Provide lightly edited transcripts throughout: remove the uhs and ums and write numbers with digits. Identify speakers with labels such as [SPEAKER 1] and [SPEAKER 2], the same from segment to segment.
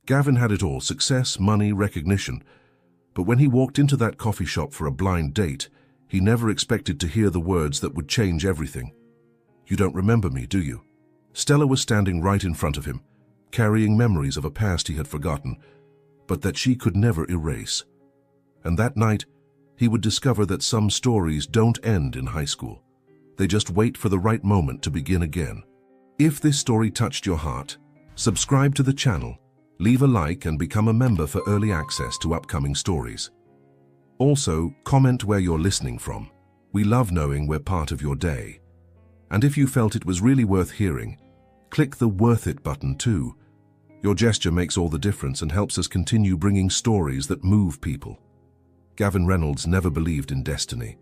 [SPEAKER 1] Gavin had it all: success, money, recognition. But when he walked into that coffee shop for a blind date, he never expected to hear the words that would change everything. "You don't remember me, do you?" Stella was standing right in front of him, carrying memories of a past he had forgotten, but that she could never erase. And that night, he would discover that some stories don't end in high school. They just wait for the right moment to begin again. If this story touched your heart, subscribe to the channel, leave a like, and become a member for early access to upcoming stories. Also, comment where you're listening from. We love knowing we're part of your day. And if you felt it was really worth hearing, click the Worth It button too. Your gesture makes all the difference and helps us continue bringing stories that move people. Gavin Reynolds never believed in destiny.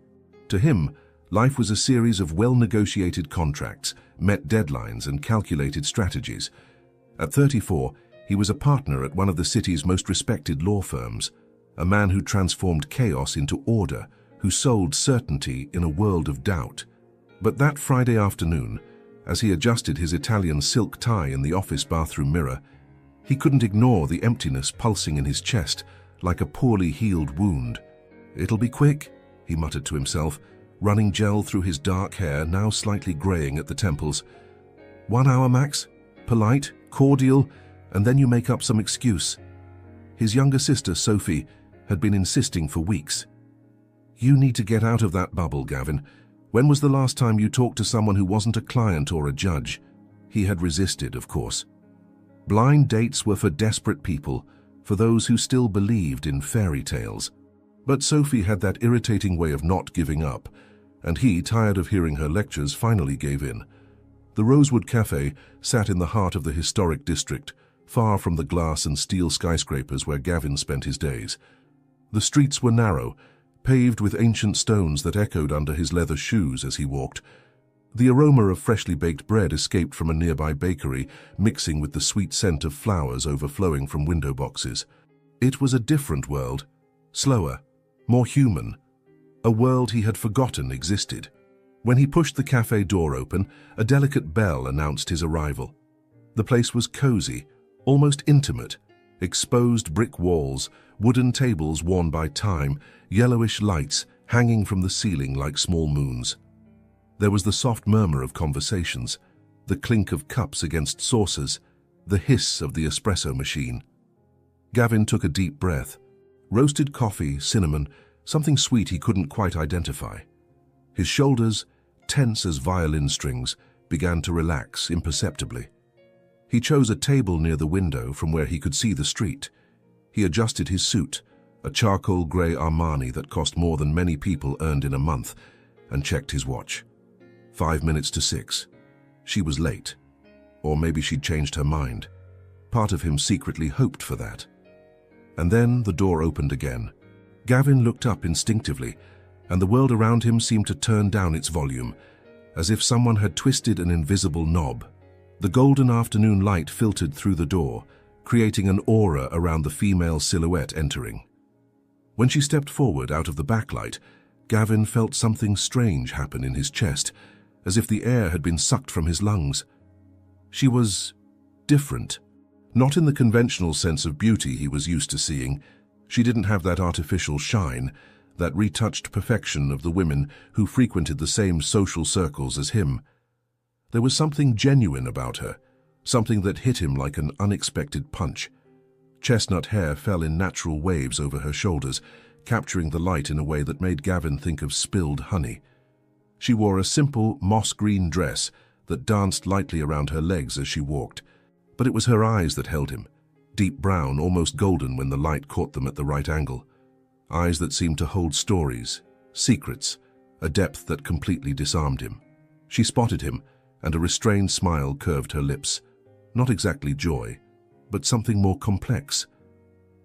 [SPEAKER 1] To him, life was a series of well-negotiated contracts, met deadlines, and calculated strategies. At 34, he was a partner at one of the city's most respected law firms, a man who transformed chaos into order, who sold certainty in a world of doubt. But that Friday afternoon, as he adjusted his Italian silk tie in the office bathroom mirror, he couldn't ignore the emptiness pulsing in his chest like a poorly healed wound. "It'll be quick," he muttered to himself, running gel through his dark hair, now slightly graying at the temples. 1 hour max, polite, cordial, and then you make up some excuse. His younger sister, Sophie, had been insisting for weeks. "You need to get out of that bubble, Gavin. When was the last time you talked to someone who wasn't a client or a judge?" He had resisted, of course. Blind dates were for desperate people, for those who still believed in fairy tales. But Sophie had that irritating way of not giving up, and he, tired of hearing her lectures, finally gave in. The Rosewood Cafe sat in the heart of the historic district, far from the glass and steel skyscrapers where Gavin spent his days. The streets were narrow, paved with ancient stones that echoed under his leather shoes as he walked. The aroma of freshly baked bread escaped from a nearby bakery, mixing with the sweet scent of flowers overflowing from window boxes. It was a different world, slower, more human, a world he had forgotten existed. When he pushed the cafe door open, a delicate bell announced his arrival. The place was cozy, almost intimate. Exposed brick walls, wooden tables worn by time, yellowish lights hanging from the ceiling like small moons. There was the soft murmur of conversations, the clink of cups against saucers, the hiss of the espresso machine. Gavin took a deep breath. Roasted coffee, cinnamon, something sweet he couldn't quite identify. His shoulders, tense as violin strings, began to relax imperceptibly. He chose a table near the window from where he could see the street. He adjusted his suit, a charcoal grey Armani that cost more than many people earned in a month, and checked his watch. 5 minutes to 6. She was late. Or maybe she'd changed her mind. Part of him secretly hoped for that. And then the door opened again. Gavin looked up instinctively, and the world around him seemed to turn down its volume, as if someone had twisted an invisible knob. The golden afternoon light filtered through the door, creating an aura around the female silhouette entering. When she stepped forward out of the backlight, Gavin felt something strange happen in his chest, as if the air had been sucked from his lungs. She was different. Not in the conventional sense of beauty he was used to seeing. She didn't have that artificial shine, that retouched perfection of the women who frequented the same social circles as him. There was something genuine about her, something that hit him like an unexpected punch. Chestnut hair fell in natural waves over her shoulders, capturing the light in a way that made Gavin think of spilled honey. She wore a simple moss-green dress that danced lightly around her legs as she walked, but it was her eyes that held him, deep brown, almost golden when the light caught them at the right angle. Eyes that seemed to hold stories, secrets, a depth that completely disarmed him. She spotted him, and a restrained smile curved her lips. Not exactly joy, but something more complex.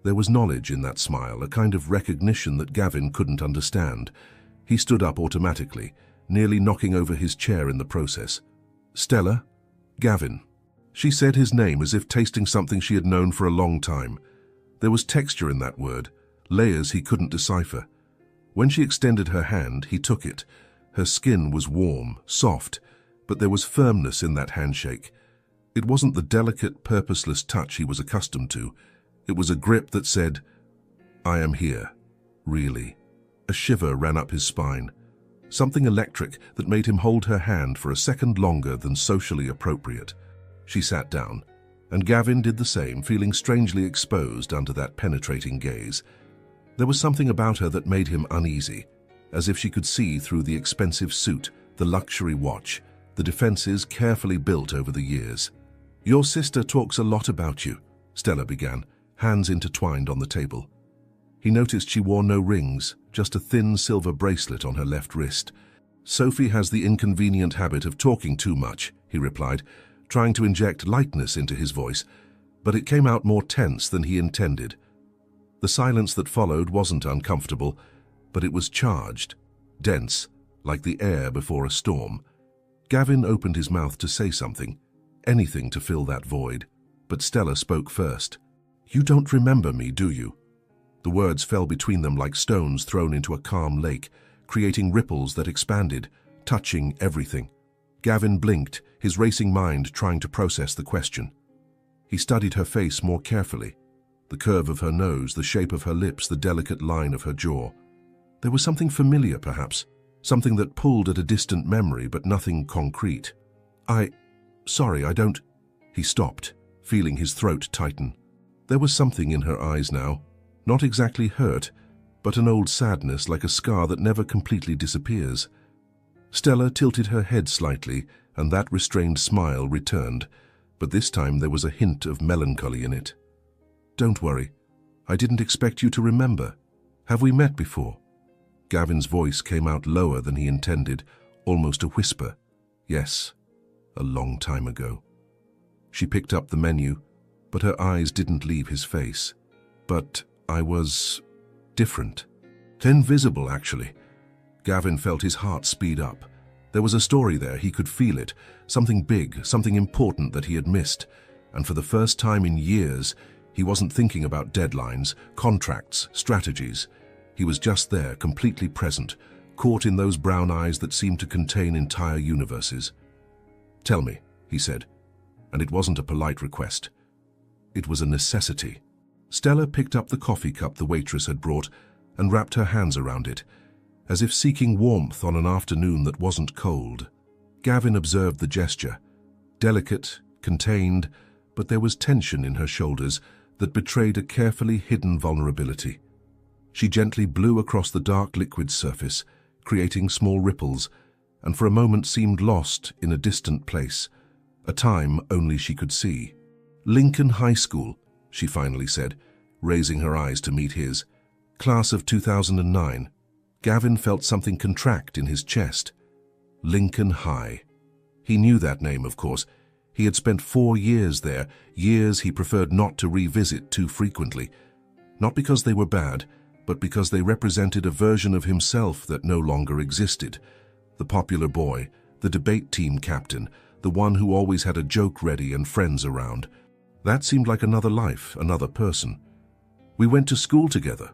[SPEAKER 1] There was knowledge in that smile, a kind of recognition that Gavin couldn't understand. He stood up automatically, nearly knocking over his chair in the process. "Stella?" "Gavin." She said his name as if tasting something she had known for a long time. There was texture in that word, layers he couldn't decipher. When she extended her hand, he took it. Her skin was warm, soft, but there was firmness in that handshake. It wasn't the delicate, purposeless touch he was accustomed to. It was a grip that said, "I am here, really." A shiver ran up his spine, something electric that made him hold her hand for a second longer than socially appropriate. She sat down, and Gavin did the same, feeling strangely exposed under that penetrating gaze. There was something about her that made him uneasy, as if she could see through the expensive suit, the luxury watch, the defenses carefully built over the years. "Your sister talks a lot about you," Stella began, hands intertwined on the table. He noticed she wore no rings, just a thin silver bracelet on her left wrist. "Sophie has the inconvenient habit of talking too much," he replied, trying to inject lightness into his voice, but it came out more tense than he intended. The silence that followed wasn't uncomfortable, but it was charged, dense, like the air before a storm. Gavin opened his mouth to say something, anything to fill that void, but Stella spoke first. "You don't remember me, do you?" The words fell between them like stones thrown into a calm lake, creating ripples that expanded, touching everything. Gavin blinked, his racing mind trying to process the question. He studied her face more carefully, the curve of her nose, the shape of her lips, the delicate line of her jaw. There was something familiar, perhaps, something that pulled at a distant memory, but nothing concrete. Sorry, I don't..." He stopped, feeling his throat tighten. There was something in her eyes now, not exactly hurt, but an old sadness like a scar that never completely disappears. Stella tilted her head slightly, and that restrained smile returned, but this time there was a hint of melancholy in it. "Don't worry. I didn't expect you to remember. Have we met before?" Gavin's voice came out lower than he intended, almost a whisper. "Yes, a long time ago." She picked up the menu, but her eyes didn't leave his face. "But I was different. Invisible, actually." Gavin felt his heart speed up. There was a story there, he could feel it, something big, something important that he had missed, and for the first time in years, he wasn't thinking about deadlines, contracts, strategies. He was just there, completely present, caught in those brown eyes that seemed to contain entire universes. "Tell me," he said, and it wasn't a polite request. It was a necessity. Stella picked up the coffee cup the waitress had brought and wrapped her hands around it, as if seeking warmth on an afternoon that wasn't cold. Gavin observed the gesture, delicate, contained, but there was tension in her shoulders that betrayed a carefully hidden vulnerability. She gently blew across the dark liquid surface, creating small ripples, and for a moment seemed lost in a distant place, a time only she could see. "Lincoln High School," she finally said, raising her eyes to meet his. "Class of 2009. Gavin felt something contract in his chest. Lincoln High. He knew that name, of course. He had spent 4 years there, years he preferred not to revisit too frequently. Not because they were bad, but because they represented a version of himself that no longer existed. The popular boy, the debate team captain, the one who always had a joke ready and friends around. That seemed like another life, another person. "We went to school together."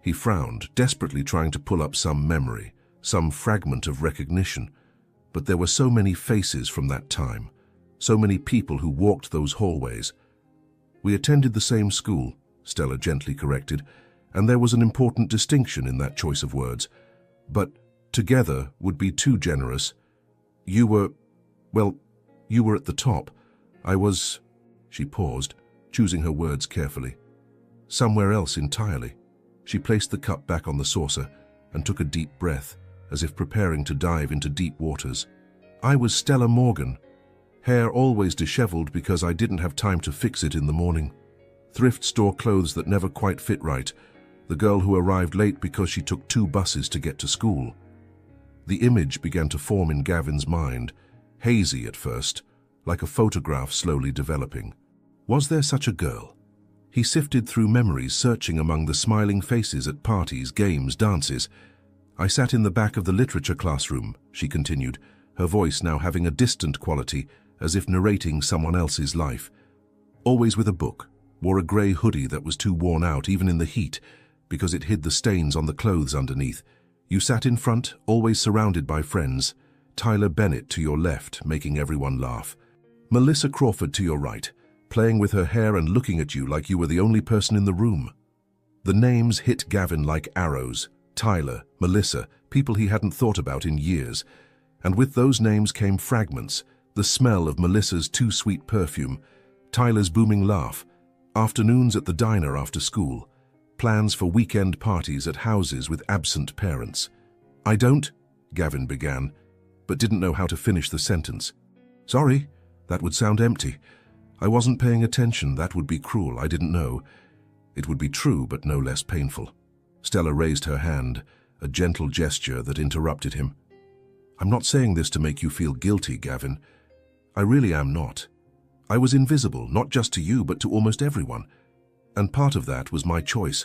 [SPEAKER 1] He frowned, desperately trying to pull up some memory, some fragment of recognition. But there were so many faces from that time, so many people who walked those hallways. "We attended the same school," Stella gently corrected, and there was an important distinction in that choice of words. But together would be too generous. You were at the top. I was..." She paused, choosing her words carefully. "Somewhere else entirely." She placed the cup back on the saucer and took a deep breath, as if preparing to dive into deep waters. "I was Stella Morgan. Hair always disheveled because I didn't have time to fix it in the morning. Thrift store clothes that never quite fit right. The girl who arrived late because she took 2 buses to get to school." The image began to form in Gavin's mind, hazy at first, like a photograph slowly developing. Was there such a girl? He sifted through memories, searching among the smiling faces at parties, games, dances. "I sat in the back of the literature classroom," she continued, her voice now having a distant quality, as if narrating someone else's life. "Always with a book, wore a grey hoodie that was too worn out even in the heat, because it hid the stains on the clothes underneath. You sat in front, always surrounded by friends. Tyler Bennett to your left, making everyone laugh. Melissa Crawford to your right, playing with her hair and looking at you like you were the only person in the room. The names hit Gavin like arrows. Tyler, Melissa, people he hadn't thought about in years. And with those names came fragments, the smell of Melissa's too-sweet perfume, Tyler's booming laugh, afternoons at the diner after school, plans for weekend parties at houses with absent parents. "I don't," Gavin began, but didn't know how to finish the sentence. "Sorry, that would sound empty. I wasn't paying attention, that would be cruel, I didn't know. It would be true, but no less painful." Stella raised her hand, a gentle gesture that interrupted him. "I'm not saying this to make you feel guilty, Gavin. I really am not. I was invisible, not just to you, but to almost everyone. And part of that was my choice.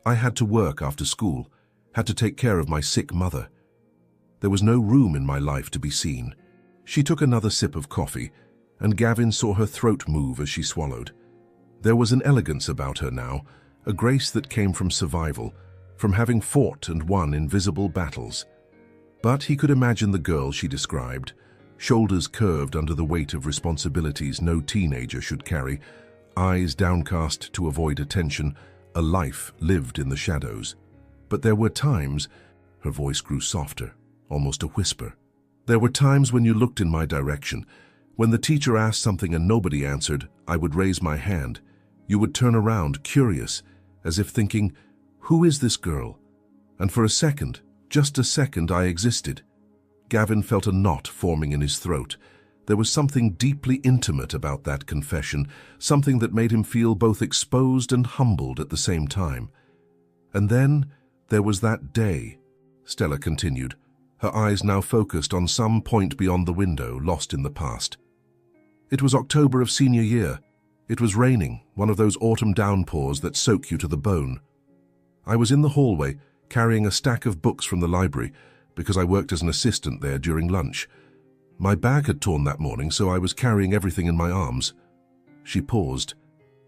[SPEAKER 1] I had to work after school, had to take care of my sick mother. There was no room in my life to be seen." She took another sip of coffee, and Gavin saw her throat move as she swallowed. There was an elegance about her now, a grace that came from survival, from having fought and won invisible battles. But he could imagine the girl she described, shoulders curved under the weight of responsibilities no teenager should carry, eyes downcast to avoid attention, a life lived in the shadows. But there were times, her voice grew softer, almost a whisper. "There were times when you looked in my direction. When the teacher asked something and nobody answered, I would raise my hand. You would turn around, curious, as if thinking, 'Who is this girl?' And for a second, just a second, I existed." Gavin felt a knot forming in his throat. There was something deeply intimate about that confession, something that made him feel both exposed and humbled at the same time. "And then there was that day," Stella continued, her eyes now focused on some point beyond the window, lost in the past. "It was October of senior year. It was raining, one of those autumn downpours that soak you to the bone. I was in the hallway, carrying a stack of books from the library, because I worked as an assistant there during lunch. My bag had torn that morning, so I was carrying everything in my arms." She paused,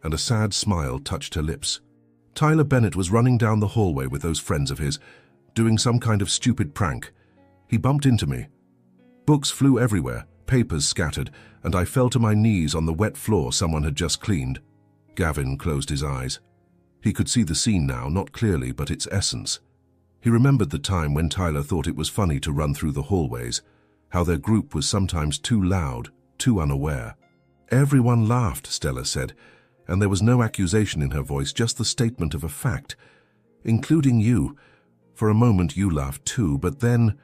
[SPEAKER 1] and a sad smile touched her lips. "Tyler Bennett was running down the hallway with those friends of his, doing some kind of stupid prank. He bumped into me. Books flew everywhere, papers scattered, and I fell to my knees on the wet floor someone had just cleaned." Gavin closed his eyes. He could see the scene now, not clearly, but its essence. He remembered the time when Tyler thought it was funny to run through the hallways, how their group was sometimes too loud, too unaware. "Everyone laughed," Stella said, and there was no accusation in her voice, just the statement of a fact. "Including you. For a moment you laughed too, but then—"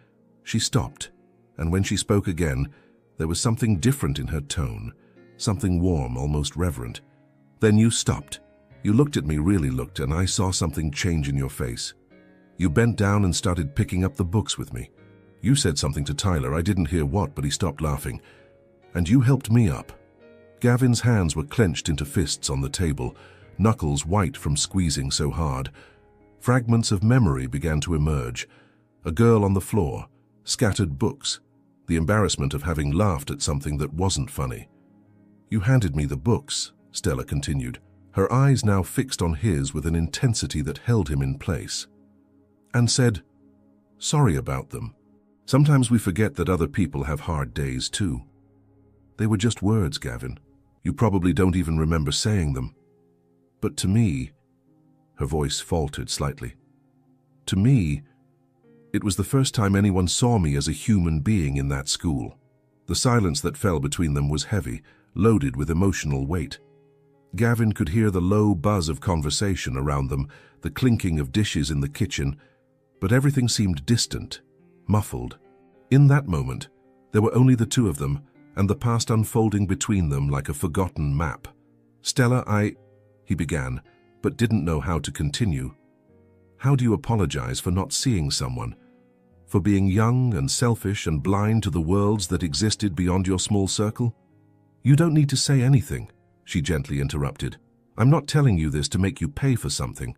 [SPEAKER 1] She stopped, and when she spoke again, there was something different in her tone, something warm, almost reverent. "Then you stopped. You looked at me, really looked, and I saw something change in your face. You bent down and started picking up the books with me. You said something to Tyler, I didn't hear what, but he stopped laughing. And you helped me up." Gavin's hands were clenched into fists on the table, knuckles white from squeezing so hard. Fragments of memory began to emerge. A girl on the floor, scattered books, the embarrassment of having laughed at something that wasn't funny. "You handed me the books," Stella continued, her eyes now fixed on his with an intensity that held him in place, "and said, 'Sorry about them. Sometimes we forget that other people have hard days too.' They were just words, Gavin. You probably don't even remember saying them. But to me," her voice faltered slightly, "to me, it was the first time anyone saw me as a human being in that school." The silence that fell between them was heavy, loaded with emotional weight. Gavin could hear the low buzz of conversation around them, the clinking of dishes in the kitchen, but everything seemed distant, muffled. In that moment, there were only the two of them, and the past unfolding between them like a forgotten map. "Stella, he began, but didn't know how to continue. "How do you apologize for not seeing someone? For being young and selfish and blind to the worlds that existed beyond your small circle?" "You don't need to say anything," she gently interrupted. "I'm not telling you this to make you pay for something.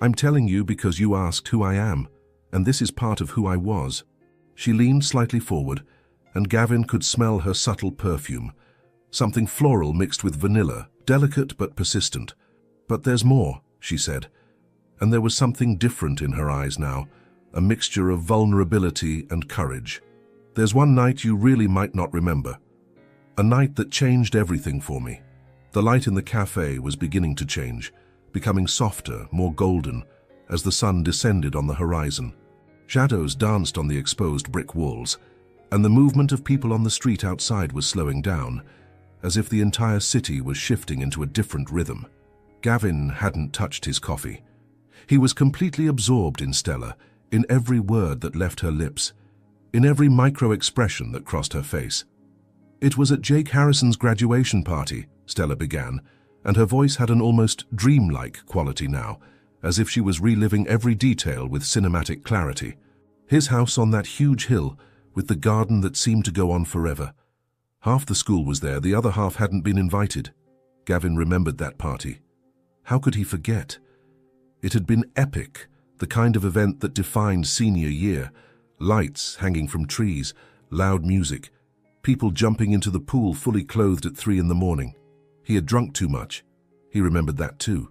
[SPEAKER 1] I'm telling you because you asked who I am, and this is part of who I was." She leaned slightly forward, and Gavin could smell her subtle perfume, something floral mixed with vanilla, delicate but persistent. "But there's more," she said, and there was something different in her eyes now, a mixture of vulnerability and courage. "There's one night you really might not remember. A night that changed everything for me. The light in the cafe was beginning to change, becoming softer, more golden, as the sun descended on the horizon. Shadows danced on the exposed brick walls, and the movement of people on the street outside was slowing down, as if the entire city was shifting into a different rhythm. Gavin hadn't touched his coffee. He was completely absorbed in Stella, in every word that left her lips, in every micro-expression that crossed her face. "It was at Jake Harrison's graduation party," Stella began, and her voice had an almost dreamlike quality now, as if she was reliving every detail with cinematic clarity. His house on that huge hill, with the garden that seemed to go on forever. Half the school was there, the other half hadn't been invited. Gavin remembered that party. How could he forget? It had been epic, the kind of event that defined senior year. Lights hanging from trees, loud music, people jumping into the pool fully clothed at 3 in the morning. He had drunk too much. He remembered that too.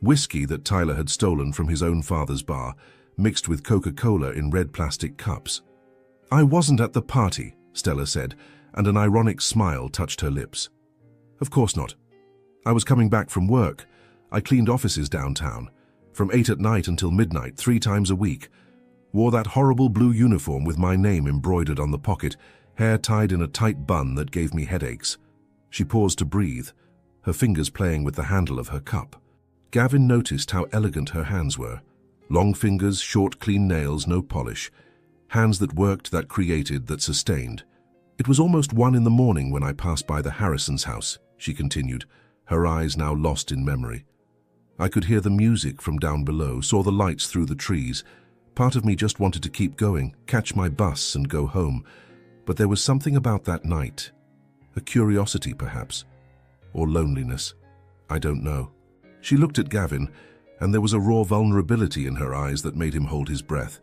[SPEAKER 1] Whiskey that Tyler had stolen from his own father's bar, mixed with Coca-Cola in red plastic cups. "I wasn't at the party," Stella said, and an ironic smile touched her lips. "Of course not. I was coming back from work. I cleaned offices downtown, from 8 at night until midnight, 3 times a week. Wore that horrible blue uniform with my name embroidered on the pocket, hair tied in a tight bun that gave me headaches." She paused to breathe, her fingers playing with the handle of her cup. Gavin noticed how elegant her hands were. Long fingers, short, clean nails, no polish. Hands that worked, that created, that sustained. "It was almost 1 in the morning when I passed by the Harrisons' house," she continued, her eyes now lost in memory. "I could hear the music from down below, saw the lights through the trees. Part of me just wanted to keep going, catch my bus and go home. But there was something about that night. A curiosity, perhaps. Or loneliness. I don't know." She looked at Gavin, and there was a raw vulnerability in her eyes that made him hold his breath.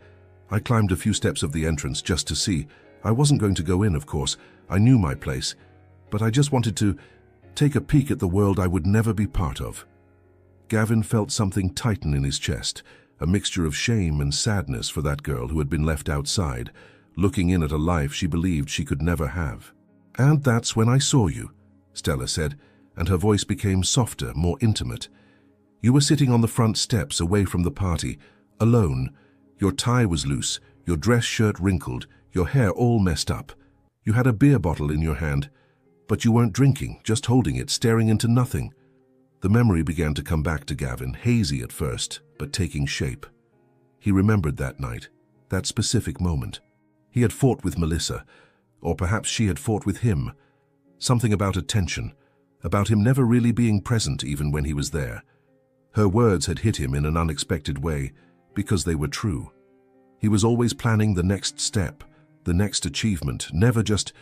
[SPEAKER 1] "I climbed a few steps of the entrance just to see. I wasn't going to go in, of course. I knew my place. But I just wanted to take a peek at the world I would never be part of." Gavin felt something tighten in his chest, a mixture of shame and sadness for that girl who had been left outside, looking in at a life she believed she could never have. "And that's when I saw you," Stella said, and her voice became softer, more intimate. "You were sitting on the front steps away from the party, alone. Your tie was loose, your dress shirt wrinkled, your hair all messed up. You had a beer bottle in your hand, but you weren't drinking, just holding it, staring into nothing." The memory began to come back to Gavin, hazy at first, but taking shape. He remembered that night, that specific moment. He had fought with Melissa, or perhaps she had fought with him. Something about attention, about him never really being present even when he was there. Her words had hit him in an unexpected way, because they were true. He was always planning the next step, the next achievement, never just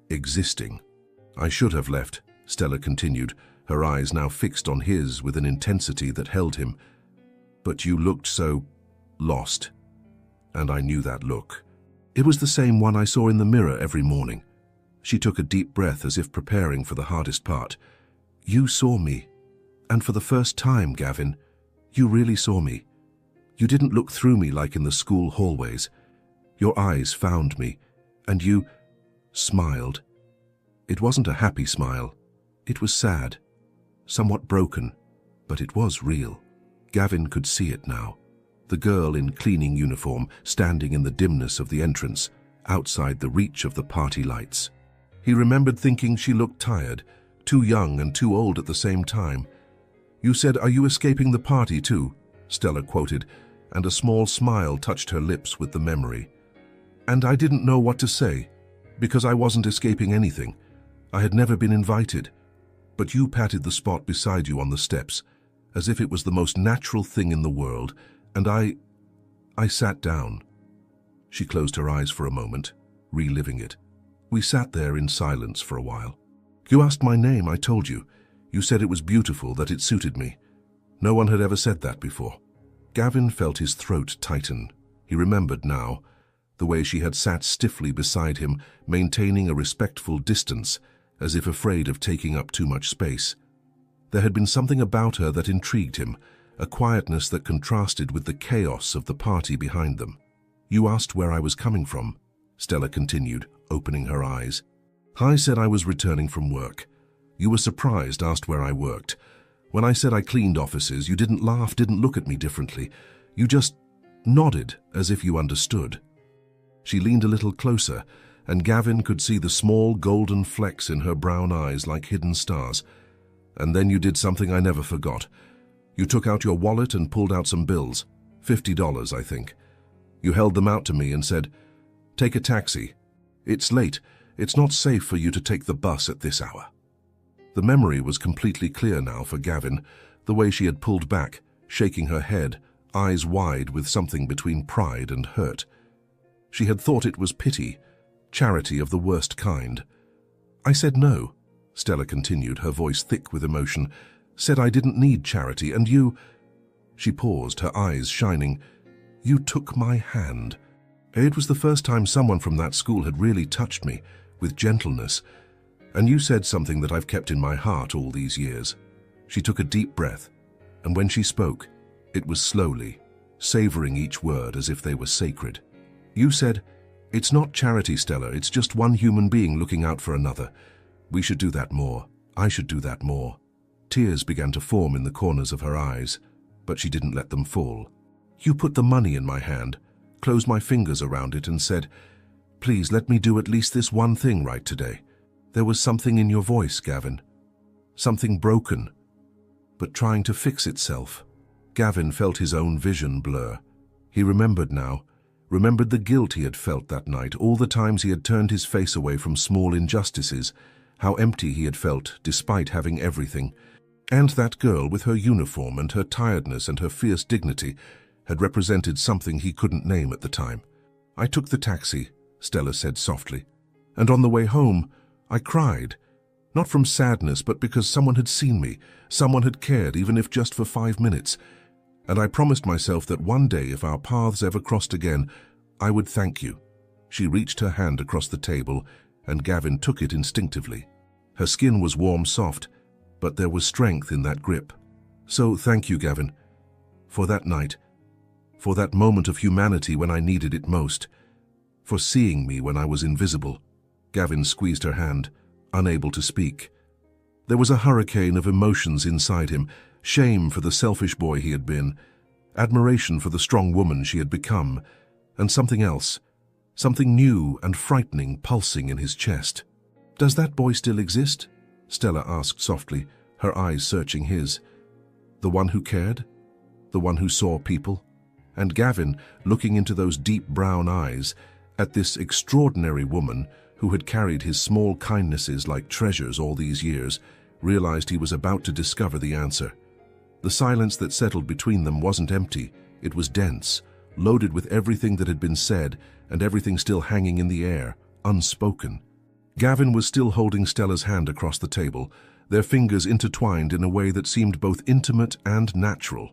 [SPEAKER 1] existing. "I should have left," Stella continued, her eyes now fixed on his with an intensity that held him. "But you looked so lost. And I knew that look. It was the same one I saw in the mirror every morning." She took a deep breath as if preparing for the hardest part. "You saw me. And for the first time, Gavin, you really saw me. You didn't look through me like in the school hallways. Your eyes found me, and you smiled. It wasn't a happy smile. It was sad, somewhat broken, but it was real." Gavin could see it now. The girl in cleaning uniform, standing in the dimness of the entrance, outside the reach of the party lights. He remembered thinking she looked tired, too young and too old at the same time. "You said, 'Are you escaping the party too?'" Stella quoted, and a small smile touched her lips with the memory. "And I didn't know what to say, because I wasn't escaping anything. I had never been invited. But you patted the spot beside you on the steps, as if it was the most natural thing in the world, and I sat down." She closed her eyes for a moment, reliving it. "We sat there in silence for a while. You asked my name, I told you. You said it was beautiful, that it suited me. No one had ever said that before." Gavin felt his throat tighten. He remembered now, the way she had sat stiffly beside him, maintaining a respectful distance, as if afraid of taking up too much space. There had been something about her that intrigued him, a quietness that contrasted with the chaos of the party behind them. "You asked where I was coming from," Stella continued, opening her eyes. I said I was returning from work. You were surprised, asked where I worked. When I said I cleaned offices, you didn't laugh, didn't look at me differently. You just nodded as if you understood. She leaned a little closer, and Gavin could see the small golden flecks in her brown eyes like hidden stars. And then you did something I never forgot. You took out your wallet and pulled out some bills. $50, I think. You held them out to me and said, "Take a taxi. It's late. It's not safe for you to take the bus at this hour." The memory was completely clear now for Gavin, the way she had pulled back, shaking her head, eyes wide with something between pride and hurt. She had thought it was pity, charity of the worst kind. "I said no," Stella continued, her voice thick with emotion. "Said I didn't need charity, and you—" She paused, her eyes shining. "You took my hand." It was the first time someone from that school had really touched me, with gentleness. "And you said something that I've kept in my heart all these years." She took a deep breath, and when she spoke, it was slowly, savoring each word as if they were sacred. "You said, 'It's not charity, Stella, it's just one human being looking out for another. We should do that more. I should do that more.'" Tears began to form in the corners of her eyes, but she didn't let them fall. "You put the money in my hand, closed my fingers around it and said, 'Please let me do at least this one thing right today.' There was something in your voice, Gavin. Something broken, but trying to fix itself." Gavin felt his own vision blur. He remembered now, remembered the guilt he had felt that night, all the times he had turned his face away from small injustices, how empty he had felt despite having everything. And that girl with her uniform and her tiredness and her fierce dignity had represented something he couldn't name at the time. "I took the taxi," Stella said softly, "and on the way home, I cried. Not from sadness, but because someone had seen me, someone had cared, even if just for 5 minutes. And I promised myself that one day, if our paths ever crossed again, I would thank you." She reached her hand across the table, and Gavin took it instinctively. Her skin was warm, soft, but there was strength in that grip. "So thank you, Gavin, for that night, for that moment of humanity when I needed it most, for seeing me when I was invisible." Gavin squeezed her hand, unable to speak. There was a hurricane of emotions inside him, shame for the selfish boy he had been, admiration for the strong woman she had become, and something else, something new and frightening pulsing in his chest. "Does that boy still exist?" Stella asked softly, her eyes searching his. "The one who cared? The one who saw people?" And Gavin, looking into those deep brown eyes, at this extraordinary woman who had carried his small kindnesses like treasures all these years, realized he was about to discover the answer. The silence that settled between them wasn't empty, it was dense, loaded with everything that had been said and everything still hanging in the air, unspoken. Gavin was still holding Stella's hand across the table, their fingers intertwined in a way that seemed both intimate and natural,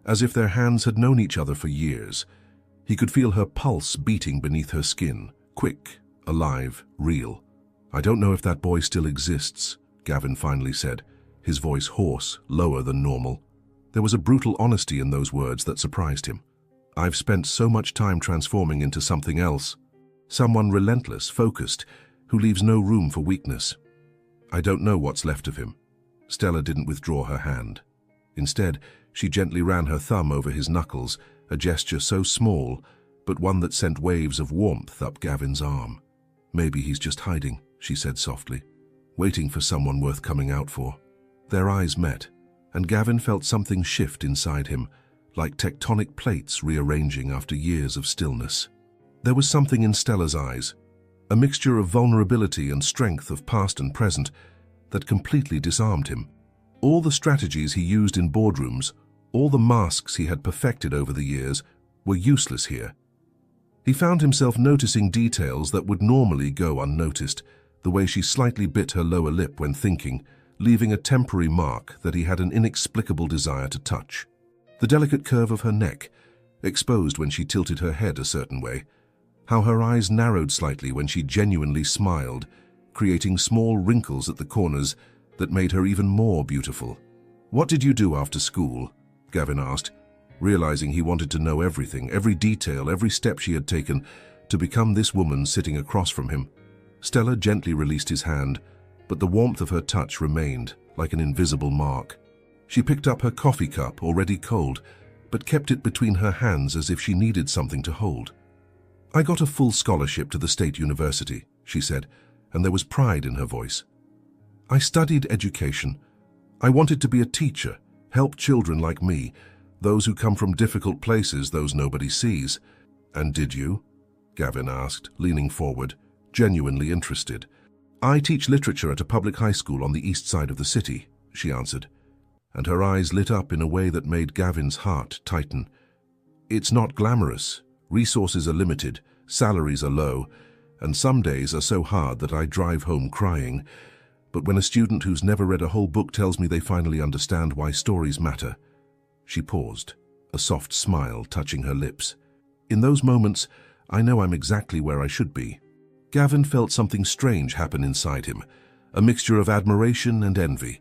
[SPEAKER 1] as if their hands had known each other for years. He could feel her pulse beating beneath her skin, quick, alive, real. "I don't know if that boy still exists," Gavin finally said, his voice hoarse, lower than normal. There was a brutal honesty in those words that surprised him. "I've spent so much time transforming into something else. Someone relentless, focused, who leaves no room for weakness. I don't know what's left of him." Stella didn't withdraw her hand. Instead, she gently ran her thumb over his knuckles, a gesture so small, but one that sent waves of warmth up Gavin's arm. "Maybe he's just hiding," she said softly, "waiting for someone worth coming out for." Their eyes met, and Gavin felt something shift inside him, like tectonic plates rearranging after years of stillness. There was something in Stella's eyes, a mixture of vulnerability and strength of past and present, that completely disarmed him. All the strategies he used in boardrooms, all the masks he had perfected over the years, were useless here. He found himself noticing details that would normally go unnoticed, the way she slightly bit her lower lip when thinking, leaving a temporary mark that he had an inexplicable desire to touch. The delicate curve of her neck, exposed when she tilted her head a certain way, how her eyes narrowed slightly when she genuinely smiled, creating small wrinkles at the corners that made her even more beautiful. "What did you do after school?" Gavin asked, realizing he wanted to know everything, every detail, every step she had taken to become this woman sitting across from him. Stella gently released his hand, but the warmth of her touch remained, like an invisible mark. She picked up her coffee cup, already cold, but kept it between her hands as if she needed something to hold. "I got a full scholarship to the State University," she said, and there was pride in her voice. "I studied education. I wanted to be a teacher, help children like me, those who come from difficult places, those nobody sees." "And did you?" Gavin asked, leaning forward, genuinely interested. "I teach literature at a public high school on the east side of the city," she answered, and her eyes lit up in a way that made Gavin's heart tighten. "It's not glamorous. Resources are limited, salaries are low, and some days are so hard that I drive home crying. But when a student who's never read a whole book tells me they finally understand why stories matter..." She paused, a soft smile touching her lips. "In those moments, I know I'm exactly where I should be." Gavin felt something strange happen inside him, a mixture of admiration and envy.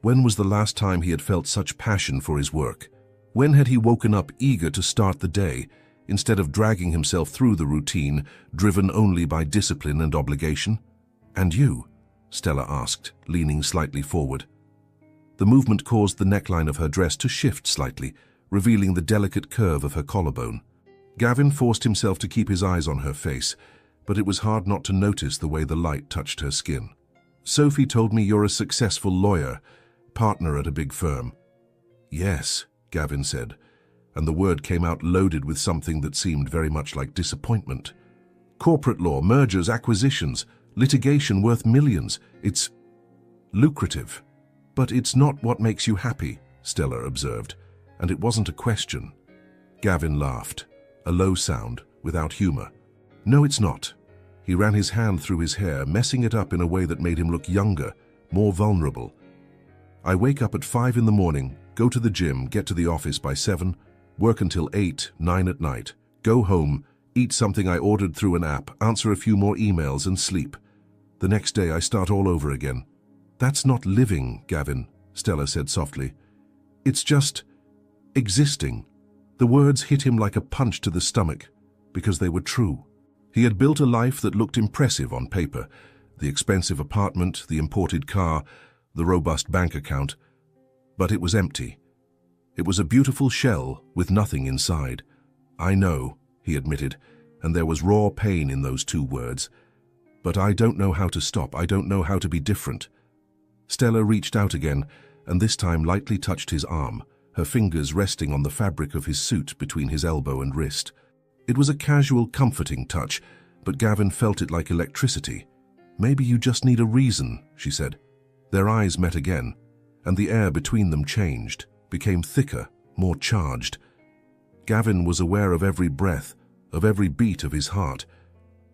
[SPEAKER 1] When was the last time he had felt such passion for his work? When had he woken up eager to start the day, instead of dragging himself through the routine, driven only by discipline and obligation? "And you?" Stella asked, leaning slightly forward. The movement caused the neckline of her dress to shift slightly, revealing the delicate curve of her collarbone. Gavin forced himself to keep his eyes on her face, but it was hard not to notice the way the light touched her skin. "Sophie told me you're a successful lawyer, partner at a big firm." "Yes," Gavin said, and the word came out loaded with something that seemed very much like disappointment. "Corporate law, mergers, acquisitions, litigation worth millions. It's lucrative. But it's not what makes you happy," Stella observed, and it wasn't a question. Gavin laughed, a low sound, without humor. "No, it's not." He ran his hand through his hair, messing it up in a way that made him look younger, more vulnerable. "I wake up at 5 in the morning, go to the gym, get to the office by 7, work until 8, 9 at night, go home, eat something I ordered through an app, answer a few more emails and sleep. The next day I start all over again." "That's not living, Gavin," Stella said softly. "It's just existing." The words hit him like a punch to the stomach, because they were true. He had built a life that looked impressive on paper, the expensive apartment, the imported car, the robust bank account, but it was empty. It was a beautiful shell with nothing inside. "I know," he admitted, and there was raw pain in those two words. "But I don't know how to stop. I don't know how to be different." Stella reached out again, and this time lightly touched his arm, her fingers resting on the fabric of his suit between his elbow and wrist. It was a casual, comforting touch, but Gavin felt it like electricity. "Maybe you just need a reason," she said. Their eyes met again, and the air between them changed, became thicker, more charged. Gavin was aware of every breath, of every beat of his heart,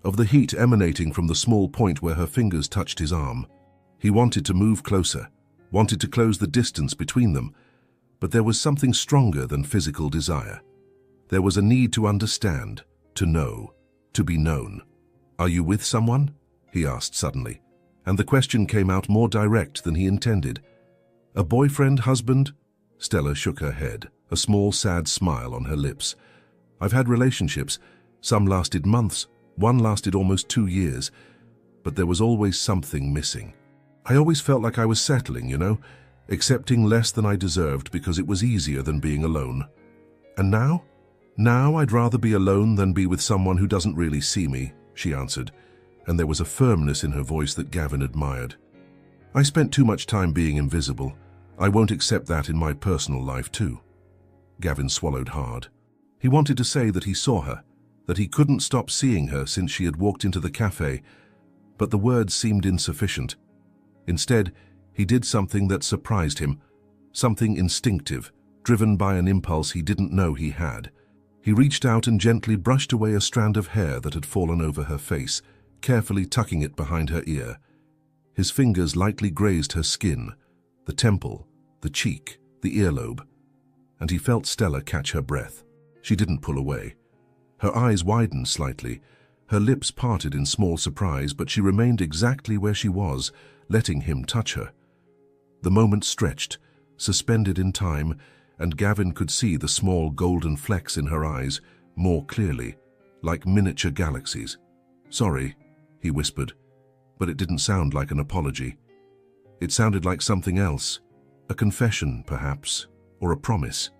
[SPEAKER 1] of the heat emanating from the small point where her fingers touched his arm. He wanted to move closer, wanted to close the distance between them, but there was something stronger than physical desire. There was a need to understand, to know, to be known. "Are you with someone?" he asked suddenly, and the question came out more direct than he intended. "A boyfriend, husband?" Stella shook her head, a small, sad smile on her lips. "I've had relationships. Some lasted months, one lasted almost 2 years, but there was always something missing. I always felt like I was settling, accepting less than I deserved because it was easier than being alone. And now? Now I'd rather be alone than be with someone who doesn't really see me," she answered, and there was a firmness in her voice that Gavin admired. "I spent too much time being invisible. I won't accept that in my personal life too." Gavin swallowed hard. He wanted to say that he saw her, that he couldn't stop seeing her since she had walked into the cafe, but the words seemed insufficient. Instead, he did something that surprised him, something instinctive, driven by an impulse he didn't know he had. He reached out and gently brushed away a strand of hair that had fallen over her face, carefully tucking it behind her ear. His fingers lightly grazed her skin, the temple, the cheek, the earlobe, and he felt Stella catch her breath. She didn't pull away. Her eyes widened slightly, her lips parted in small surprise, but she remained exactly where she was, letting him touch her. The moment stretched, suspended in time, and Gavin could see the small golden flecks in her eyes more clearly, like miniature galaxies. "Sorry," he whispered, but it didn't sound like an apology. It sounded like something else, a confession, perhaps, or a promise.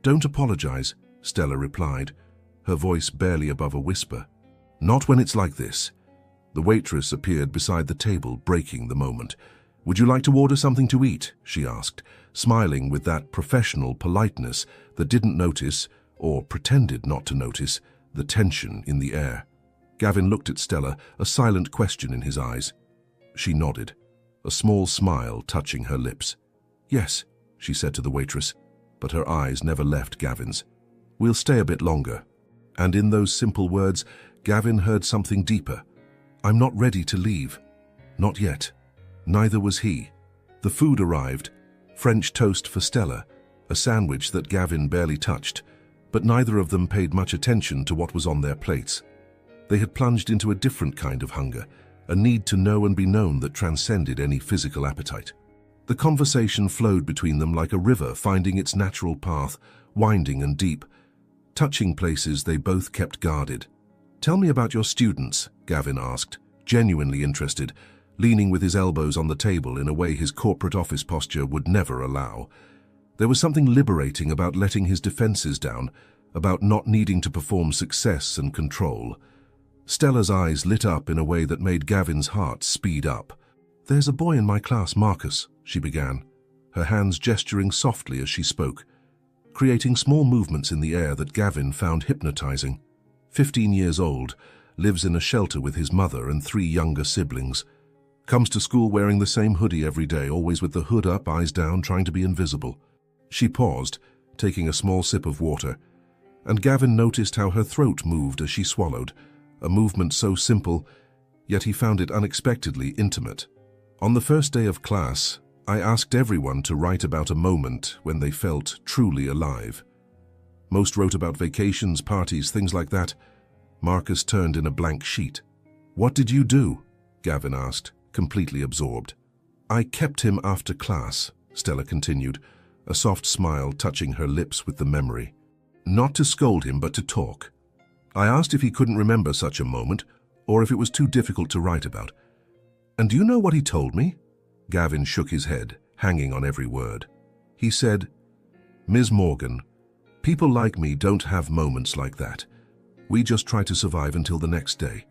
[SPEAKER 1] "Don't apologize," Stella replied, her voice barely above a whisper. "Not when it's like this." The waitress appeared beside the table, breaking the moment. "Would you like to order something to eat?" she asked, smiling with that professional politeness that didn't notice, or pretended not to notice, the tension in the air. Gavin looked at Stella, a silent question in his eyes. She nodded, a small smile touching her lips. "Yes," she said to the waitress, but her eyes never left Gavin's. "We'll stay a bit longer." And in those simple words, Gavin heard something deeper. "I'm not ready to leave." Not yet. Neither was he. The food arrived, French toast for Stella, a sandwich that Gavin barely touched, but neither of them paid much attention to what was on their plates. They had plunged into a different kind of hunger, a need to know and be known that transcended any physical appetite. The conversation flowed between them like a river finding its natural path, winding and deep, touching places they both kept guarded. "Tell me about your students," Gavin asked, genuinely interested, leaning with his elbows on the table in a way his corporate office posture would never allow. There was something liberating about letting his defenses down, about not needing to perform success and control. Stella's eyes lit up in a way that made Gavin's heart speed up. "There's a boy in my class, Marcus," she began, her hands gesturing softly as she spoke, creating small movements in the air that Gavin found hypnotizing. 15 years old, lives in a shelter with his mother and 3 younger siblings. Comes to school wearing the same hoodie every day, always with the hood up, eyes down, trying to be invisible. She paused, taking a small sip of water, and Gavin noticed how her throat moved as she swallowed, a movement so simple, yet he found it unexpectedly intimate. "On the first day of class, I asked everyone to write about a moment when they felt truly alive. Most wrote about vacations, parties, things like that." Marcus turned in a blank sheet. "What did you do?" Gavin asked, completely absorbed. "I kept him after class," Stella continued, a soft smile touching her lips with the memory. "Not to scold him, but to talk. I asked if he couldn't remember such a moment, or if it was too difficult to write about. And do you know what he told me?" Gavin shook his head, hanging on every word. He said, "Ms. Morgan, people like me don't have moments like that. We just try to survive until the next day."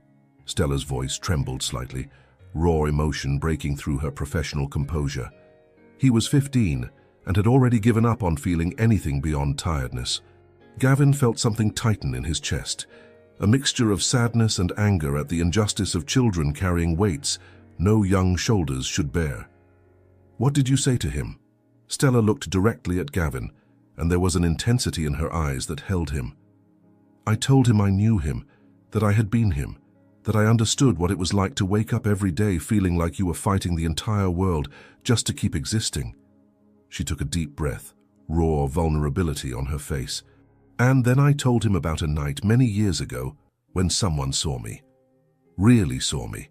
[SPEAKER 1] Stella's voice trembled slightly, raw emotion breaking through her professional composure. He was 15 and had already given up on feeling anything beyond tiredness. Gavin felt something tighten in his chest, a mixture of sadness and anger at the injustice of children carrying weights no young shoulders should bear. "What did you say to him?" Stella looked directly at Gavin, and there was an intensity in her eyes that held him. "I told him I knew him, that I had been him, that I understood what it was like to wake up every day feeling like you were fighting the entire world just to keep existing." She took a deep breath, raw vulnerability on her face. "And then I told him about a night many years ago when someone saw me, really saw me,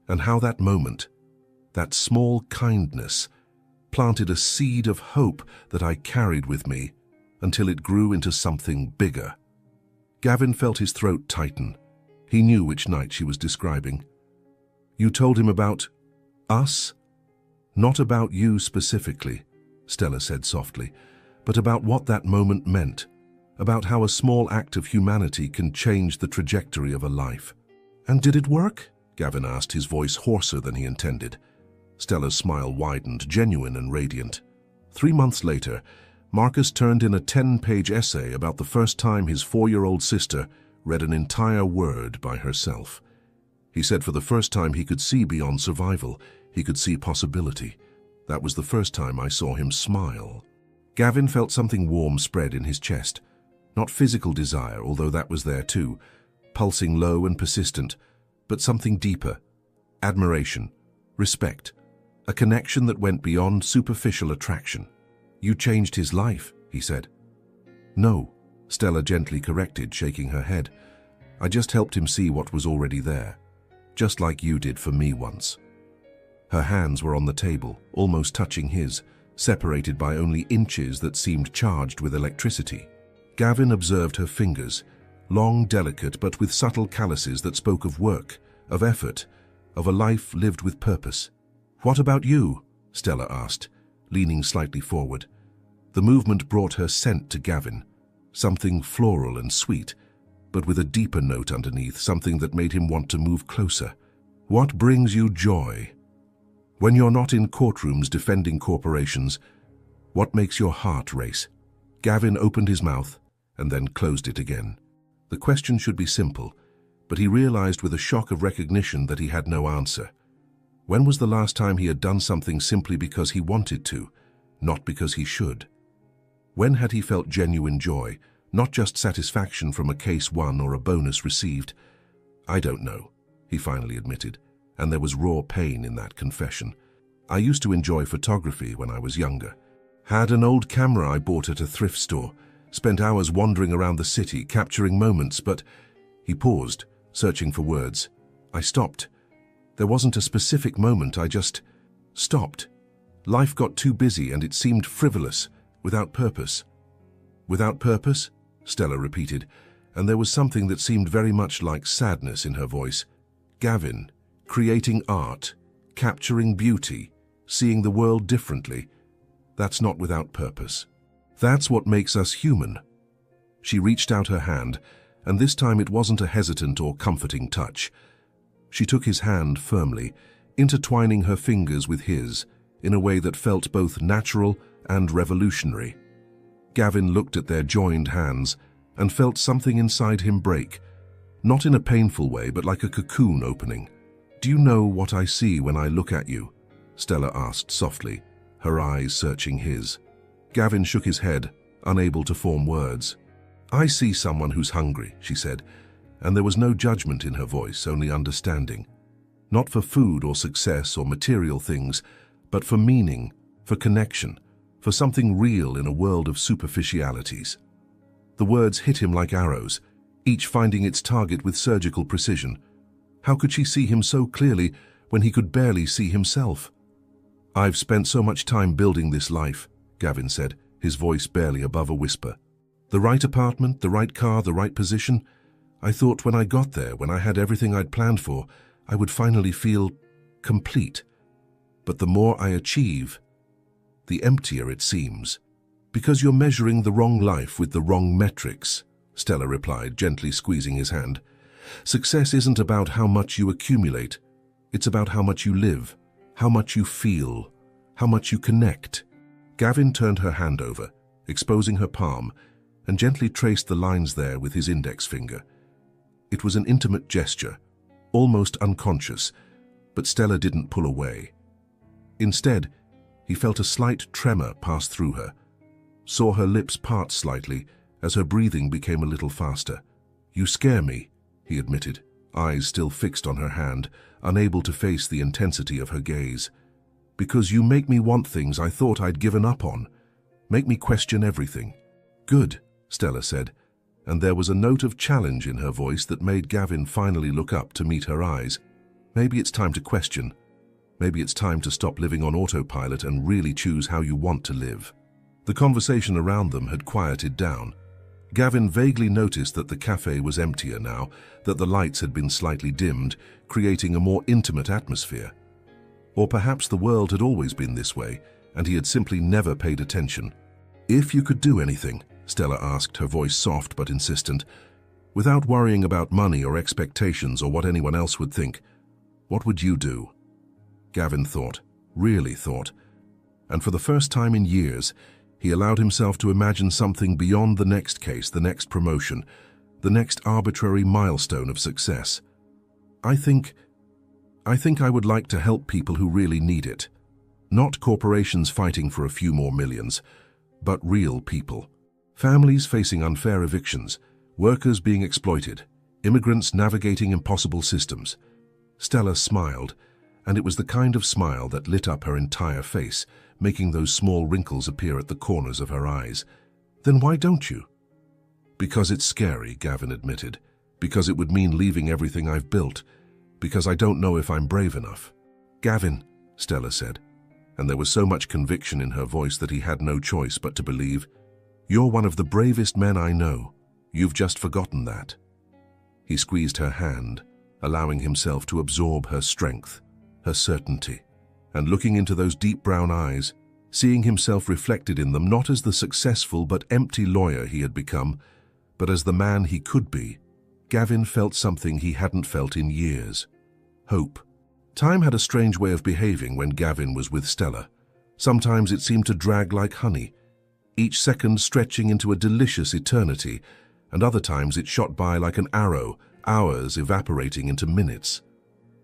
[SPEAKER 1] and how that moment, that small kindness, planted a seed of hope that I carried with me until it grew into something bigger." Gavin felt his throat tighten. He knew which night she was describing. "You told him about us?" "Not about you specifically," Stella said softly, "but about what that moment meant, about how a small act of humanity can change the trajectory of a life." "And did it work?" Gavin asked, his voice hoarser than he intended. Stella's smile widened, genuine and radiant. 3 months later, Marcus turned in a 10-page essay about the first time his 4-year-old sister read an entire word by herself. He said for the first time he could see beyond survival, he could see possibility. That was the first time I saw him smile. Gavin felt something warm spread in his chest. Not physical desire, although that was there too, pulsing low and persistent, but something deeper. Admiration, respect, a connection that went beyond superficial attraction. "You changed his life," he said. "No," Stella gently corrected, shaking her head. "I just helped him see what was already there, just like you did for me once." Her hands were on the table, almost touching his, separated by only inches that seemed charged with electricity. Gavin observed her fingers, long, delicate, but with subtle calluses that spoke of work, of effort, of a life lived with purpose. "What about you?" Stella asked, leaning slightly forward. The movement brought her scent to Gavin, something floral and sweet, but with a deeper note underneath, something that made him want to move closer. "What brings you joy? When you're not in courtrooms defending corporations, what makes your heart race?" Gavin opened his mouth and then closed it again. The question should be simple, but he realized with a shock of recognition that he had no answer. When was the last time he had done something simply because he wanted to, not because he should? When had he felt genuine joy, not just satisfaction from a case won or a bonus received? "I don't know," he finally admitted, and there was raw pain in that confession. "I used to enjoy photography when I was younger. Had an old camera I bought at a thrift store, spent hours wandering around the city, capturing moments, but..." He paused, searching for words. "I stopped. There wasn't a specific moment, I just stopped. Life got too busy and it seemed frivolous, without purpose." "Without purpose?" Stella repeated, and there was something that seemed very much like sadness in her voice. "Gavin, creating art, capturing beauty, seeing the world differently, that's not without purpose. That's what makes us human." She reached out her hand, and this time it wasn't a hesitant or comforting touch. She took his hand firmly, intertwining her fingers with his in a way that felt both natural and revolutionary. Gavin looked at their joined hands and felt something inside him break, not in a painful way, but like a cocoon opening. "Do you know what I see when I look at you?" Stella asked softly, her eyes searching his. Gavin shook his head, unable to form words. "I see someone who's hungry," she said, and there was no judgment in her voice, only understanding. Not for food or success or material things, but for meaning, for connection, for something real in a world of superficialities. The words hit him like arrows, each finding its target with surgical precision. How could she see him so clearly when he could barely see himself? "I've spent so much time building this life," Gavin said, his voice barely above a whisper. "The right apartment, the right car, the right position. I thought when I got there, when I had everything I'd planned for, I would finally feel complete. But the more I achieve, the emptier it seems." "Because you're measuring the wrong life with the wrong metrics," Stella replied, gently squeezing his hand. "Success isn't about how much you accumulate. It's about how much you live, how much you feel, how much you connect." Gavin turned her hand over, exposing her palm, and gently traced the lines there with his index finger. It was an intimate gesture, almost unconscious, but Stella didn't pull away. Instead, he felt a slight tremor pass through her, saw her lips part slightly as her breathing became a little faster. "You scare me," he admitted, eyes still fixed on her hand, unable to face the intensity of her gaze. "Because you make me want things I thought I'd given up on, make me question everything." "Good," Stella said, and there was a note of challenge in her voice that made Gavin finally look up to meet her eyes. "Maybe it's time to question. Maybe it's time to stop living on autopilot and really choose how you want to live." The conversation around them had quieted down. Gavin vaguely noticed that the cafe was emptier now, that the lights had been slightly dimmed, creating a more intimate atmosphere. Or perhaps the world had always been this way, and he had simply never paid attention. "If you could do anything," Stella asked, her voice soft but insistent, "without worrying about money or expectations or what anyone else would think, what would you do?" Gavin thought, really thought, and for the first time in years, he allowed himself to imagine something beyond the next case, the next promotion, the next arbitrary milestone of success. I think I would like to help people who really need it. Not corporations fighting for a few more millions, but real people. Families facing unfair evictions, workers being exploited, immigrants navigating impossible systems." Stella smiled, and it was the kind of smile that lit up her entire face, making those small wrinkles appear at the corners of her eyes. "Then why don't you?" "Because it's scary," Gavin admitted. "Because it would mean leaving everything I've built. Because I don't know if I'm brave enough." "Gavin," Stella said, and there was so much conviction in her voice that he had no choice but to believe, "you're one of the bravest men I know. You've just forgotten that." He squeezed her hand, allowing himself to absorb her strength, her certainty, and looking into those deep brown eyes, seeing himself reflected in them not as the successful but empty lawyer he had become, but as the man he could be. Gavin felt something he hadn't felt in years. Hope. Time had a strange way of behaving when Gavin was with Stella. Sometimes it seemed to drag like honey, each second stretching into a delicious eternity, and other times it shot by like an arrow, hours evaporating into minutes.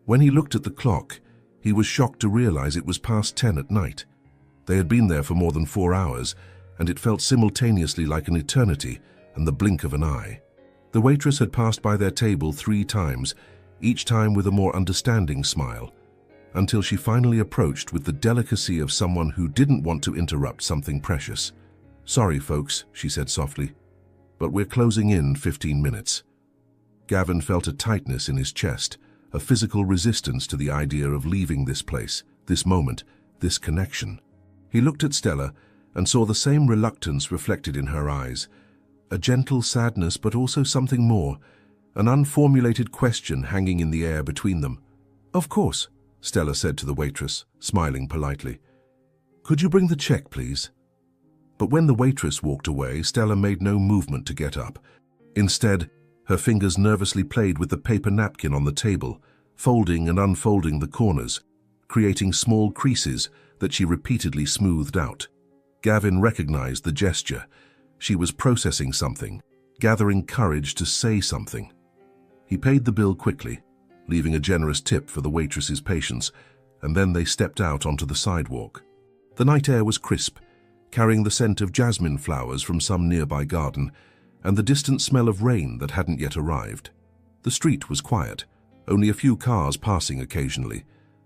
[SPEAKER 1] When he looked at the clock, he was shocked to realize it was past 10 at night. They had been there for more than 4 hours, and it felt simultaneously like an eternity and the blink of an eye. The waitress had passed by their table 3 times, each time with a more understanding smile, until she finally approached with the delicacy of someone who didn't want to interrupt something precious. "Sorry, folks," she said softly, "but we're closing in 15 minutes." Gavin felt a tightness in his chest, a physical resistance to the idea of leaving this place, this moment, this connection. He looked at Stella and saw the same reluctance reflected in her eyes, a gentle sadness but also something more, an unformulated question hanging in the air between them. "Of course," Stella said to the waitress, smiling politely. "Could you bring the check, please?" But when the waitress walked away, Stella made no movement to get up. Instead, her fingers nervously played with the paper napkin on the table, folding and unfolding the corners, creating small creases that she repeatedly smoothed out. Gavin recognized the gesture. She was processing something, gathering courage to say something. He paid the bill quickly, leaving a generous tip for the waitress's patience, and then they stepped out onto the sidewalk. The night air was crisp, carrying the scent of jasmine flowers from some nearby garden, and the distant smell of rain that hadn't yet arrived. The street was quiet, only a few cars passing occasionally,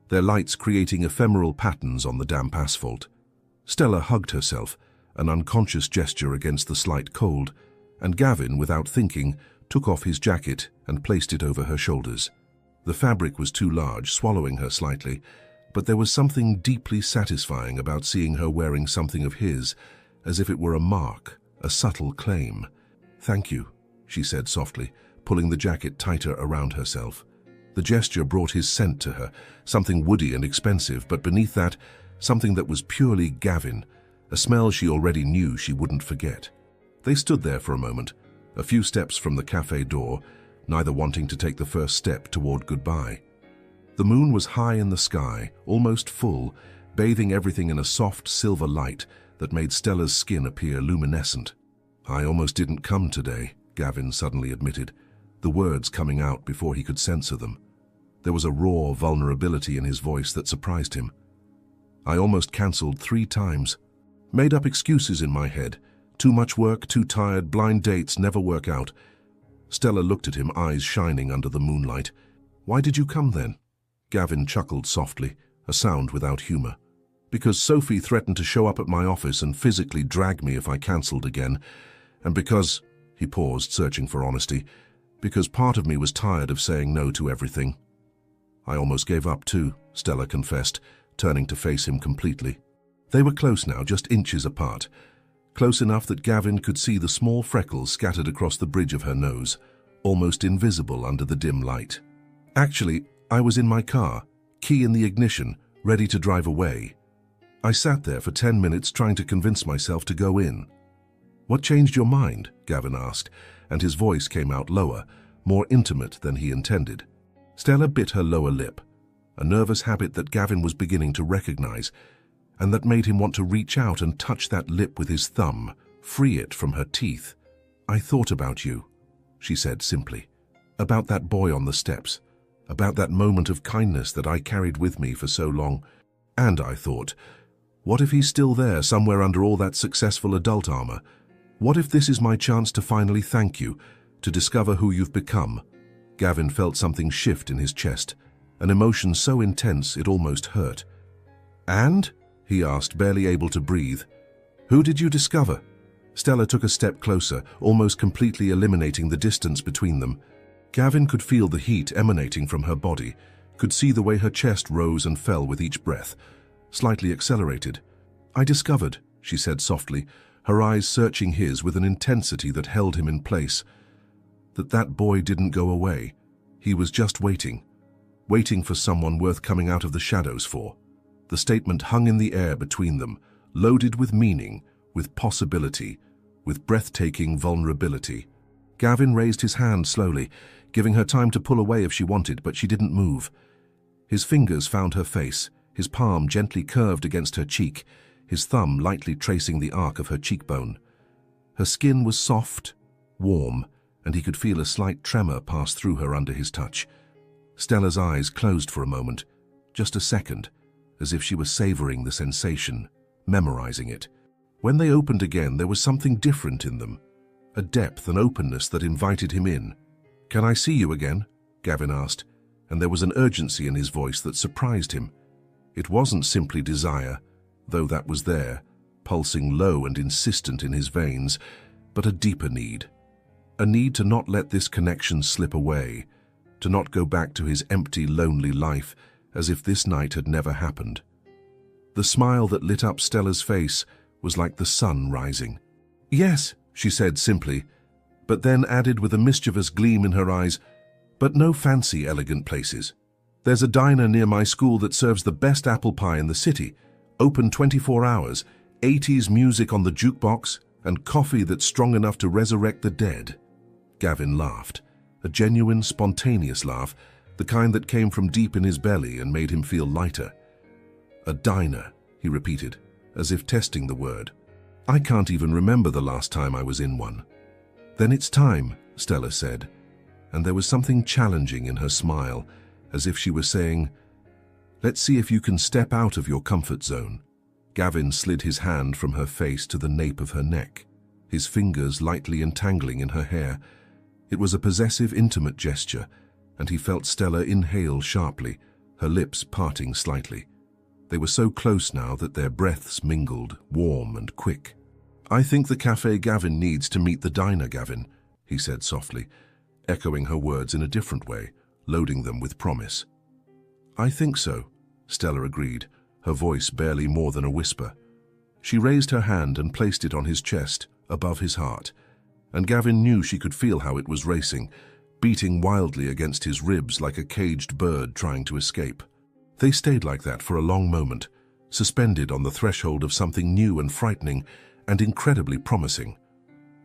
[SPEAKER 1] their lights creating ephemeral patterns on the damp asphalt. Stella hugged herself, an unconscious gesture against the slight cold, and Gavin, without thinking, took off his jacket and placed it over her shoulders. The fabric was too large, swallowing her slightly, but there was something deeply satisfying about seeing her wearing something of his, as if it were a mark, a subtle claim. "Thank you," she said softly, pulling the jacket tighter around herself. The gesture brought his scent to her, something woody and expensive, but beneath that, something that was purely Gavin, a smell she already knew she wouldn't forget. They stood there for a moment, a few steps from the cafe door, neither wanting to take the first step toward goodbye. The moon was high in the sky, almost full, bathing everything in a soft silver light that made Stella's skin appear luminescent. "I almost didn't come today," Gavin suddenly admitted, the words coming out before he could censor them. There was a raw vulnerability in his voice that surprised him. "I almost cancelled 3 times. Made up excuses in my head. Too much work, too tired, blind dates never work out." Stella looked at him, eyes shining under the moonlight. "Why did you come then?" Gavin chuckled softly, a sound without humor. "Because Sophie threatened to show up at my office and physically drag me if I cancelled again. And because," he paused, searching for honesty, "because part of me was tired of saying no to everything." "I almost gave up too," Stella confessed, turning to face him completely. They were close now, just inches apart. Close enough that Gavin could see the small freckles scattered across the bridge of her nose, almost invisible under the dim light. "Actually, I was in my car, key in the ignition, ready to drive away. I sat there for 10 minutes trying to convince myself to go in." "What changed your mind?" Gavin asked, and his voice came out lower, more intimate than he intended. Stella bit her lower lip, a nervous habit that Gavin was beginning to recognize, and that made him want to reach out and touch that lip with his thumb, free it from her teeth. "I thought about you," she said simply. "About that boy on the steps. About that moment of kindness that I carried with me for so long. And I thought, what if he's still there somewhere under all that successful adult armor? What if this is my chance to finally thank you, to discover who you've become?" Gavin felt something shift in his chest, an emotion so intense it almost hurt. "And?" he asked, barely able to breathe. "Who did you discover?" Stella took a step closer, almost completely eliminating the distance between them. Gavin could feel the heat emanating from her body, could see the way her chest rose and fell with each breath, slightly accelerated. "I discovered," she said softly, her eyes searching his with an intensity that held him in place, "that boy didn't go away. He was just waiting for someone worth coming out of the shadows for. The statement hung in the air between them, loaded with meaning, with possibility, with breathtaking vulnerability. Gavin raised his hand slowly, giving her time to pull away if she wanted, but she didn't move. His fingers found her face, his palm gently curved against her cheek, his thumb lightly tracing the arc of her cheekbone. Her skin was soft, warm, and he could feel a slight tremor pass through her under his touch. Stella's eyes closed for a moment, just a second, as if she was savoring the sensation, memorizing it. When they opened again, there was something different in them, a depth and openness that invited him in. "Can I see you again?" Gavin asked, and there was an urgency in his voice that surprised him. It wasn't simply desire, though that was there, pulsing low and insistent in his veins, but a deeper need. A need to not let this connection slip away, to not go back to his empty, lonely life as if this night had never happened. The smile that lit up Stella's face was like the sun rising. "Yes," she said simply, but then added with a mischievous gleam in her eyes, "but no fancy, elegant places. There's a diner near my school that serves the best apple pie in the city, open 24 hours, 80s music on the jukebox, and coffee that's strong enough to resurrect the dead." Gavin laughed, a genuine, spontaneous laugh, the kind that came from deep in his belly and made him feel lighter. "A diner," he repeated, as if testing the word. "I can't even remember the last time I was in one." "Then it's time," Stella said, and there was something challenging in her smile, as if she were saying, "Let's see if you can step out of your comfort zone." Gavin slid his hand from her face to the nape of her neck, his fingers lightly entangling in her hair. It was a possessive, intimate gesture, and he felt Stella inhale sharply, her lips parting slightly. They were so close now that their breaths mingled, warm and quick. "I think the cafe Gavin needs to meet the diner, Gavin," he said softly, echoing her words in a different way, loading them with promise. "I think so," Stella agreed, her voice barely more than a whisper. She raised her hand and placed it on his chest, above his heart, and Gavin knew she could feel how it was racing, beating wildly against his ribs like a caged bird trying to escape. They stayed like that for a long moment, suspended on the threshold of something new and frightening and incredibly promising.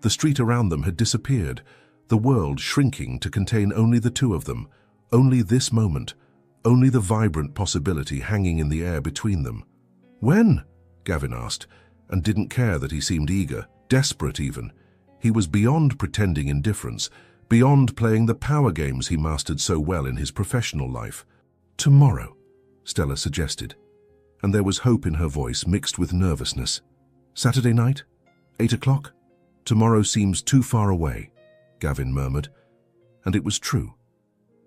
[SPEAKER 1] The street around them had disappeared, the world shrinking to contain only the two of them, only this moment, only the vibrant possibility hanging in the air between them. "When?" Gavin asked, and didn't care that he seemed eager, desperate even. He was beyond pretending indifference, beyond playing the power games he mastered so well in his professional life. "Tomorrow," Stella suggested, and there was hope in her voice mixed with nervousness. "Saturday night? 8 o'clock? Tomorrow seems too far away," Gavin murmured, and it was true.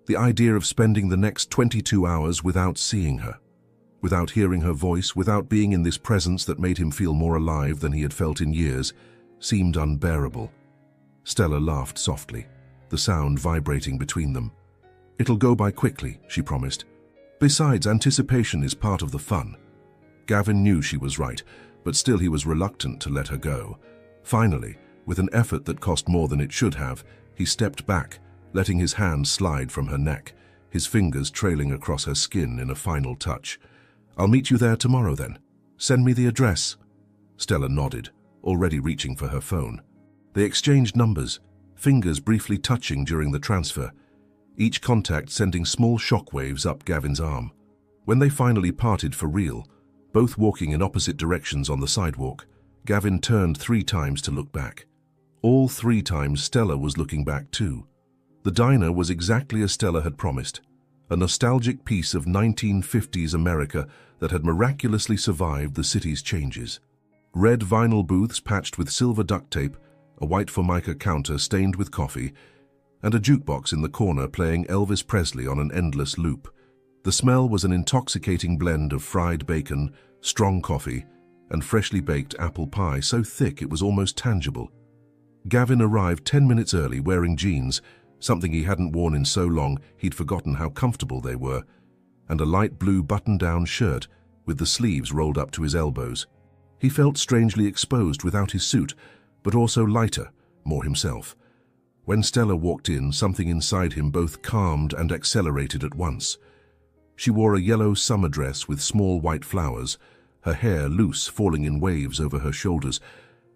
[SPEAKER 1] The idea of spending the next 22 hours without seeing her, without hearing her voice, without being in this presence that made him feel more alive than he had felt in years, seemed unbearable. Stella laughed softly, the sound vibrating between them. "It'll go by quickly," she promised. "Besides, anticipation is part of the fun." Gavin knew she was right, but still he was reluctant to let her go. Finally, with an effort that cost more than it should have, he stepped back, letting his hand slide from her neck, his fingers trailing across her skin in a final touch. "I'll meet you there tomorrow then. Send me the address." Stella nodded, already reaching for her phone. They exchanged numbers, fingers briefly touching during the transfer, each contact sending small shockwaves up Gavin's arm. When they finally parted for real, both walking in opposite directions on the sidewalk, Gavin turned 3 times to look back. All 3 times Stella was looking back too. The diner was exactly as Stella had promised, a nostalgic piece of 1950s America that had miraculously survived the city's changes. Red vinyl booths patched with silver duct tape, a white Formica counter stained with coffee, and a jukebox in the corner playing Elvis Presley on an endless loop. The smell was an intoxicating blend of fried bacon, strong coffee, and freshly baked apple pie so thick it was almost tangible. Gavin arrived 10 minutes early wearing jeans, something he hadn't worn in so long he'd forgotten how comfortable they were, and a light blue button-down shirt with the sleeves rolled up to his elbows. He felt strangely exposed without his suit, but also lighter, more himself. When Stella walked in, something inside him both calmed and accelerated at once. She wore a yellow summer dress with small white flowers, her hair loose falling in waves over her shoulders,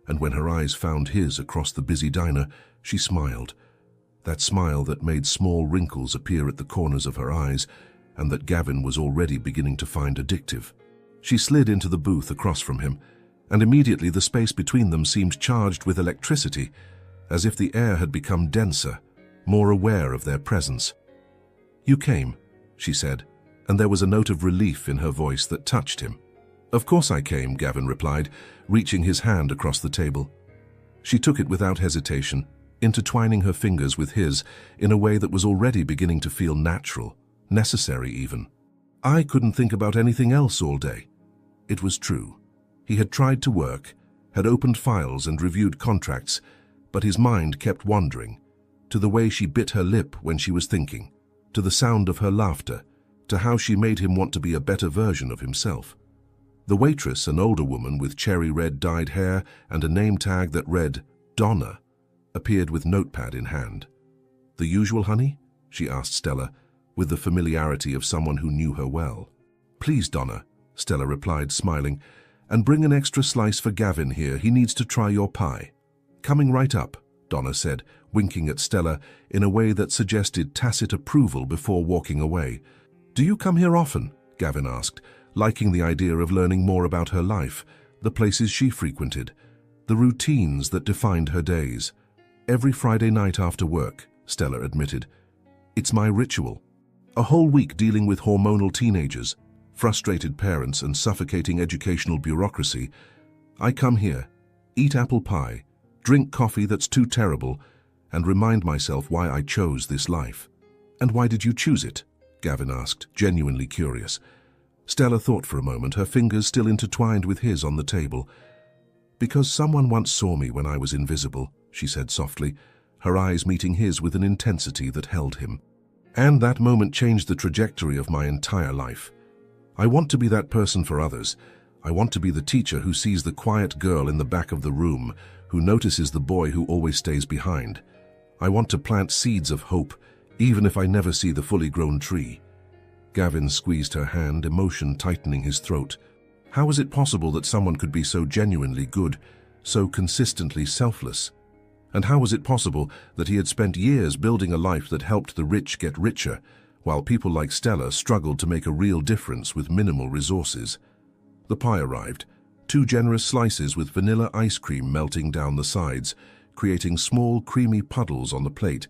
[SPEAKER 1] and when her eyes found his across the busy diner, she smiled. That smile that made small wrinkles appear at the corners of her eyes, and that Gavin was already beginning to find addictive. She slid into the booth across from him, and immediately the space between them seemed charged with electricity, as if the air had become denser, more aware of their presence. "You came," she said, and there was a note of relief in her voice that touched him. "Of course I came," Gavin replied, reaching his hand across the table. She took it without hesitation, intertwining her fingers with his in a way that was already beginning to feel natural, necessary even. I couldn't think about anything else all day. It was true. He had tried to work, had opened files and reviewed contracts, but his mind kept wandering, to the way she bit her lip when she was thinking, to the sound of her laughter, to how she made him want to be a better version of himself. The waitress, an older woman with cherry-red dyed hair and a name tag that read Donna, appeared with notepad in hand. "The usual, honey?" she asked Stella, with the familiarity of someone who knew her well. "Please, Donna," Stella replied, smiling, "and bring an extra slice for Gavin here. He needs to try your pie." "Coming right up," Donna said, winking at Stella in a way that suggested tacit approval before walking away. "Do you come here often?" Gavin asked, liking the idea of learning more about her life, the places she frequented, the routines that defined her days. "Every Friday night after work," Stella admitted. "It's my ritual. A whole week dealing with hormonal teenagers, frustrated parents and suffocating educational bureaucracy. I come here, eat apple pie, drink coffee that's too terrible, and remind myself why I chose this life." "And why did you choose it?" Gavin asked, genuinely curious. Stella thought for a moment, her fingers still intertwined with his on the table. "Because someone once saw me when I was invisible," she said softly, her eyes meeting his with an intensity that held him. "And that moment changed the trajectory of my entire life. I want to be that person for others. I want to be the teacher who sees the quiet girl in the back of the room, who notices the boy who always stays behind. I want to plant seeds of hope, even if I never see the fully grown tree." Gavin squeezed her hand, emotion tightening his throat. How was it possible that someone could be so genuinely good, so consistently selfless? And how was it possible that he had spent years building a life that helped the rich get richer, while people like Stella struggled to make a real difference with minimal resources? The pie arrived, 2 generous slices with vanilla ice cream melting down the sides, creating small creamy puddles on the plate.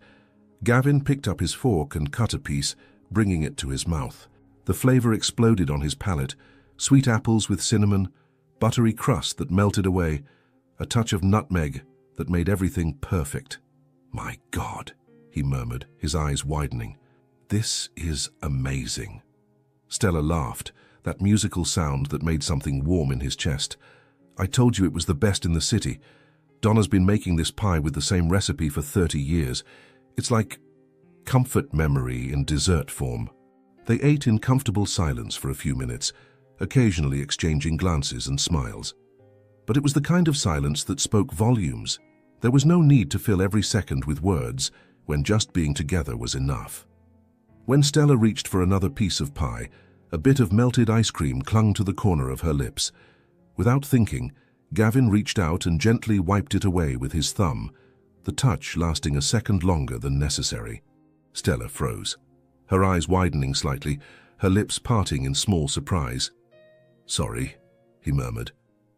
[SPEAKER 1] Gavin picked up his fork and cut a piece, bringing it to his mouth. The flavor exploded on his palate, sweet apples with cinnamon, buttery crust that melted away, a touch of nutmeg that made everything perfect. "My God," he murmured, his eyes widening. "This is amazing." Stella laughed, that musical sound that made something warm in his chest. "I told you it was the best in the city. Donna's been making this pie with the same recipe for 30 years. It's like comfort memory in dessert form." They ate in comfortable silence for a few minutes, occasionally exchanging glances and smiles. But it was the kind of silence that spoke volumes. There was no need to fill every second with words, when just being together was enough. When Stella reached for another piece of pie, a bit of melted ice cream clung to the corner of her lips. Without thinking, Gavin reached out and gently wiped it away with his thumb, the touch lasting a second longer than necessary. Stella froze, her eyes widening slightly, her lips parting in small surprise. "Sorry," he murmured,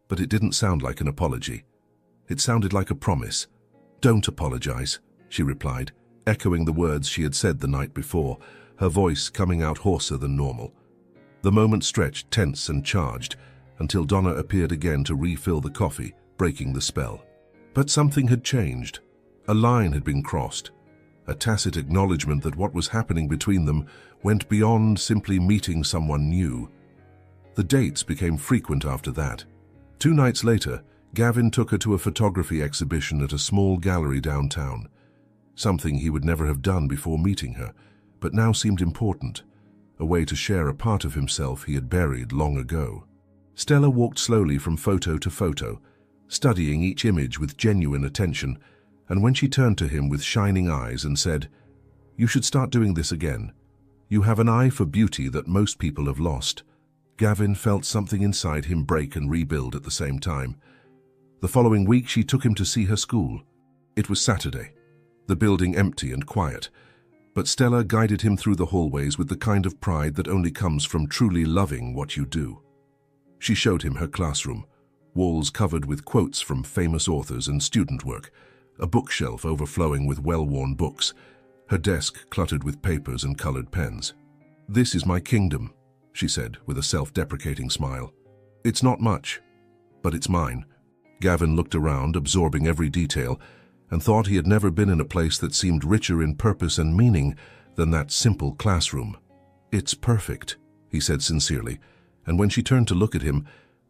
[SPEAKER 1] but it didn't sound like an apology. It sounded like a promise. "Don't apologize," she replied, echoing the words she had said the night before, her voice coming out hoarser than normal. The moment stretched tense and charged, until Donna appeared again to refill the coffee, breaking the spell. But something had changed. A line had been crossed. A tacit acknowledgement that what was happening between them went beyond simply meeting someone new. The dates became frequent after that. 2 nights later, Gavin took her to a photography exhibition at a small gallery downtown. Something he would never have done before meeting her, but now seemed important, a way to share a part of himself he had buried long ago. Stella walked slowly from photo to photo, studying each image with genuine attention, And when she turned to him with shining eyes and said, "You should start doing this again. You have an eye for beauty that most people have lost," Gavin felt something inside him break and rebuild at the same time. The following week she took him to see her school. It was Saturday, the building empty and quiet, but Stella guided him through the hallways with the kind of pride that only comes from truly loving what you do. She showed him her classroom, walls covered with quotes from famous authors and student work, a bookshelf overflowing with well-worn books, her desk cluttered with papers and colored pens. "This is my kingdom," she said with a self-deprecating smile. "It's not much, but it's mine." Gavin looked around, absorbing every detail, and thought he had never been in a place that seemed richer in purpose and meaning than that simple classroom. "It's perfect," he said sincerely, and when she turned to look at him,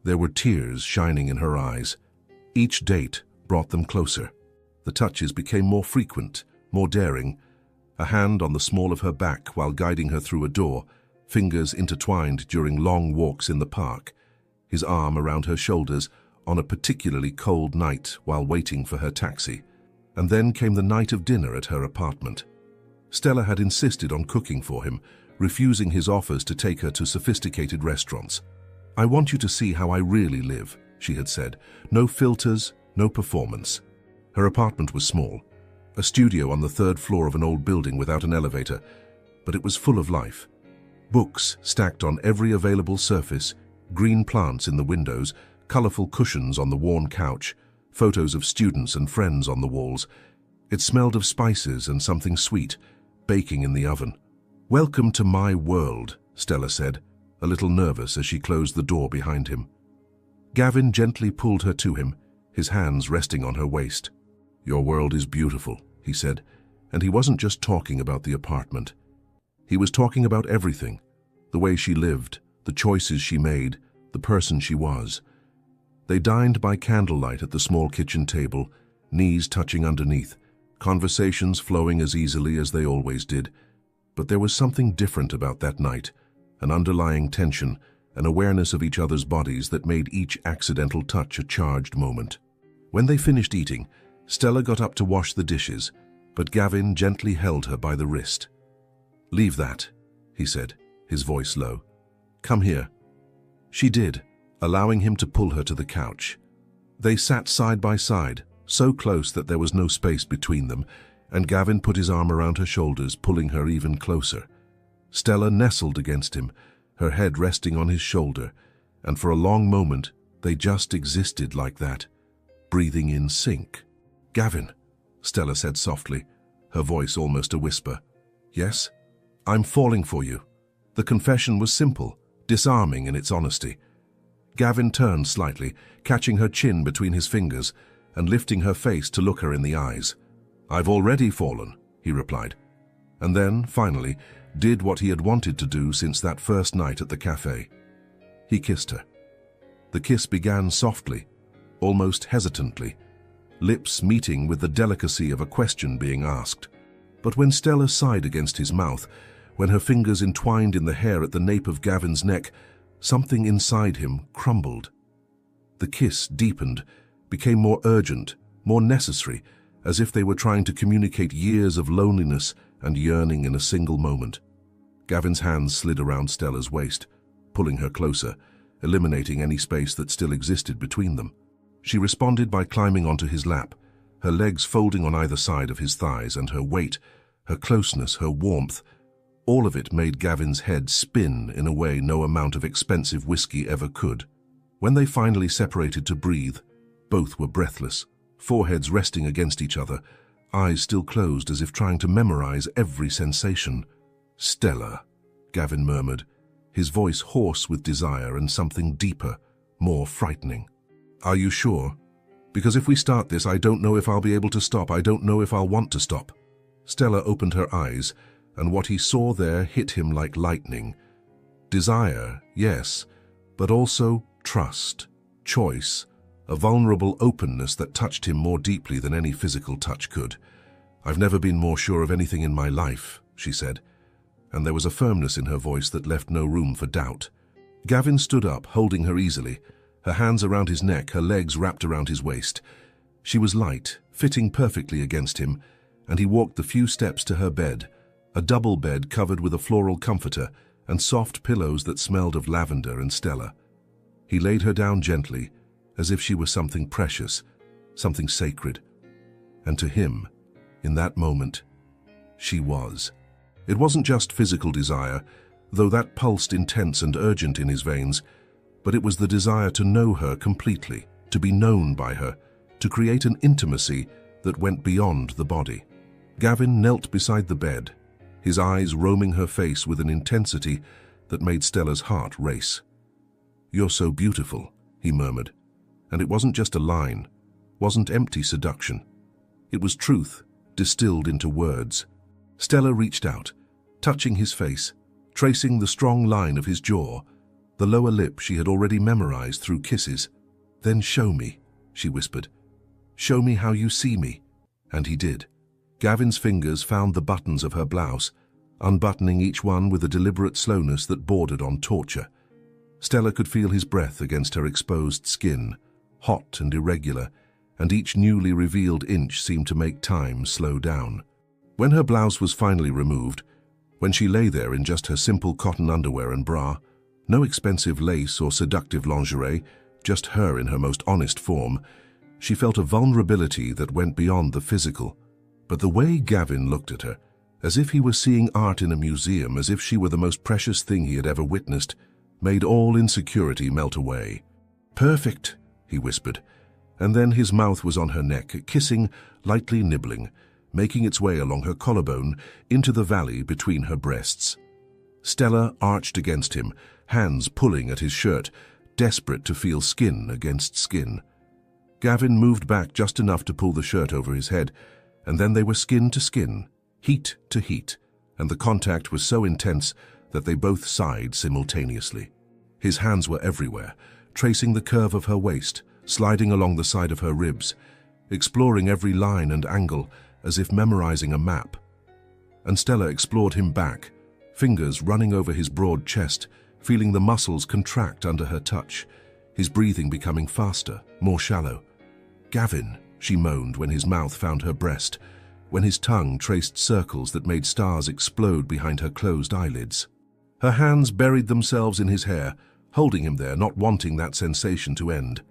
[SPEAKER 1] there were tears shining in her eyes. Each date brought them closer. The touches became more frequent, more daring, a hand on the small of her back while guiding her through a door, fingers intertwined during long walks in the park, his arm around her shoulders on a particularly cold night while waiting for her taxi. And then came the night of dinner at her apartment. Stella had insisted on cooking for him, refusing his offers to take her to sophisticated restaurants. "I want you to see how I really live," she had said. "No filters, no performance." Her apartment was small, a studio on the third floor of an old building without an elevator, but it was full of life. Books stacked on every available surface, green plants in the windows, colorful cushions on the worn couch, photos of students and friends on the walls. It smelled of spices and something sweet, baking in the oven. "Welcome to my world," Stella said, a little nervous as she closed the door behind him. Gavin gently pulled her to him, his hands resting on her waist. "Your world is beautiful," he said, and he wasn't just talking about the apartment. He was talking about everything, the way she lived, the choices she made, the person she was. They dined by candlelight at the small kitchen table, knees touching underneath, conversations flowing as easily as they always did. But there was something different about that night, an underlying tension, an awareness of each other's bodies that made each accidental touch a charged moment. When they finished eating, Stella got up to wash the dishes, but Gavin gently held her by the wrist. "Leave that," he said, his voice low. "Come here." She did, allowing him to pull her to the couch. They sat side by side, so close that there was no space between them, and Gavin put his arm around her shoulders, pulling her even closer. Stella nestled against him, her head resting on his shoulder, and for a long moment they just existed like that, breathing in sync. "Gavin," Stella said softly, her voice almost a whisper. "Yes? I'm falling for you." The confession was simple, disarming in its honesty. Gavin turned slightly, catching her chin between his fingers and lifting her face to look her in the eyes. "I've already fallen," he replied, and then, finally, did what he had wanted to do since that first night at the cafe. He kissed her. The kiss began softly, almost hesitantly, lips meeting with the delicacy of a question being asked. But when Stella sighed against his mouth, when her fingers entwined in the hair at the nape of Gavin's neck, something inside him crumbled. The kiss deepened, became more urgent, more necessary, as if they were trying to communicate years of loneliness and yearning in a single moment. Gavin's hands slid around Stella's waist, pulling her closer, eliminating any space that still existed between them. She responded by climbing onto his lap, her legs folding on either side of his thighs, and her weight, her closeness, her warmth, all of it made Gavin's head spin in a way no amount of expensive whiskey ever could. When they finally separated to breathe, both were breathless, foreheads resting against each other, eyes still closed as if trying to memorize every sensation. "Stella," Gavin murmured, his voice hoarse with desire and something deeper, more frightening. "Are you sure? Because if we start this, I don't know if I'll be able to stop. I don't know if I'll want to stop." Stella opened her eyes, and what he saw there hit him like lightning. Desire, yes, but also trust, choice, a vulnerable openness that touched him more deeply than any physical touch could. "I've never been more sure of anything in my life," she said, and there was a firmness in her voice that left no room for doubt. Gavin stood up, holding her easily, her hands around his neck, her legs wrapped around his waist. She was light, fitting perfectly against him, and he walked the few steps to her bed, a double bed covered with a floral comforter and soft pillows that smelled of lavender and Stella. He laid her down gently, as if she were something precious, something sacred. And to him, in that moment, she was. It wasn't just physical desire, though that pulsed intense and urgent in his veins, but it was the desire to know her completely, to be known by her, to create an intimacy that went beyond the body. Gavin knelt beside the bed, his eyes roaming her face with an intensity that made Stella's heart race. "You're so beautiful," he murmured, and it wasn't just a line, wasn't empty seduction. It was truth, distilled into words. Stella reached out, touching his face, tracing the strong line of his jaw, the lower lip she had already memorized through kisses. "Then show me," she whispered. "Show me how you see me." And he did. Gavin's fingers found the buttons of her blouse, unbuttoning each one with a deliberate slowness that bordered on torture. Stella could feel his breath against her exposed skin, hot and irregular, and each newly revealed inch seemed to make time slow down. When her blouse was finally removed, when she lay there in just her simple cotton underwear and bra, no expensive lace or seductive lingerie, just her in her most honest form, she felt a vulnerability that went beyond the physical. But the way Gavin looked at her, as if he were seeing art in a museum, as if she were the most precious thing he had ever witnessed, made all insecurity melt away. "Perfect," he whispered, and then his mouth was on her neck, kissing, lightly nibbling, making its way along her collarbone into the valley between her breasts. Stella arched against him, hands pulling at his shirt, desperate to feel skin against skin. Gavin moved back just enough to pull the shirt over his head, and then they were skin to skin, heat to heat, and the contact was so intense that they both sighed simultaneously. His hands were everywhere, tracing the curve of her waist, sliding along the side of her ribs, exploring every line and angle as if memorizing a map. And Stella explored him back, fingers running over his broad chest, feeling the muscles contract under her touch, his breathing becoming faster, more shallow. "Gavin," she moaned when his mouth found her breast, when his tongue traced circles that made stars explode behind her closed eyelids. Her hands buried themselves in his hair, holding him there, not wanting that sensation to end.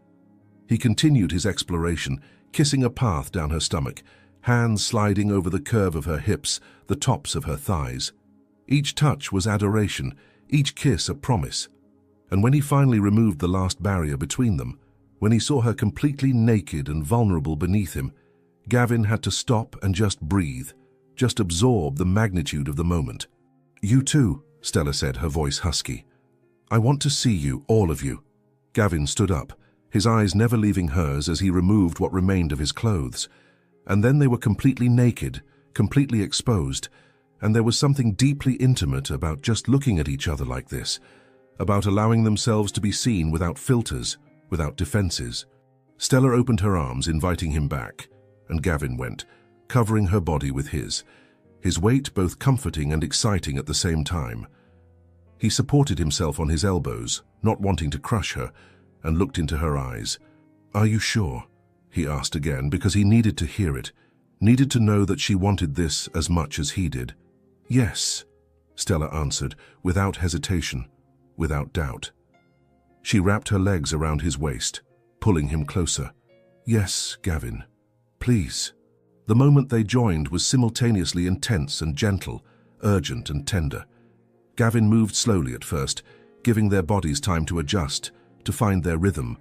[SPEAKER 1] He continued his exploration, kissing a path down her stomach, hands sliding over the curve of her hips, the tops of her thighs. Each touch was adoration, each kiss a promise. And when he finally removed the last barrier between them, when he saw her completely naked and vulnerable beneath him, Gavin had to stop and just breathe, just absorb the magnitude of the moment. "You too," Stella said, her voice husky. "I want to see you, all of you." Gavin stood up, his eyes never leaving hers as he removed what remained of his clothes. And then they were completely naked, completely exposed, and there was something deeply intimate about just looking at each other like this, about allowing themselves to be seen without filters, without defenses. Stella opened her arms, inviting him back, and Gavin went, covering her body with his weight both comforting and exciting at the same time. He supported himself on his elbows, not wanting to crush her, and looked into her eyes. "Are you sure?" he asked again, because he needed to hear it, needed to know that she wanted this as much as he did. "Yes," Stella answered, without hesitation, without doubt. She wrapped her legs around his waist, pulling him closer. "Yes, Gavin. Please." The moment they joined was simultaneously intense and gentle, urgent and tender. Gavin moved slowly at first, giving their bodies time to adjust, to find their rhythm.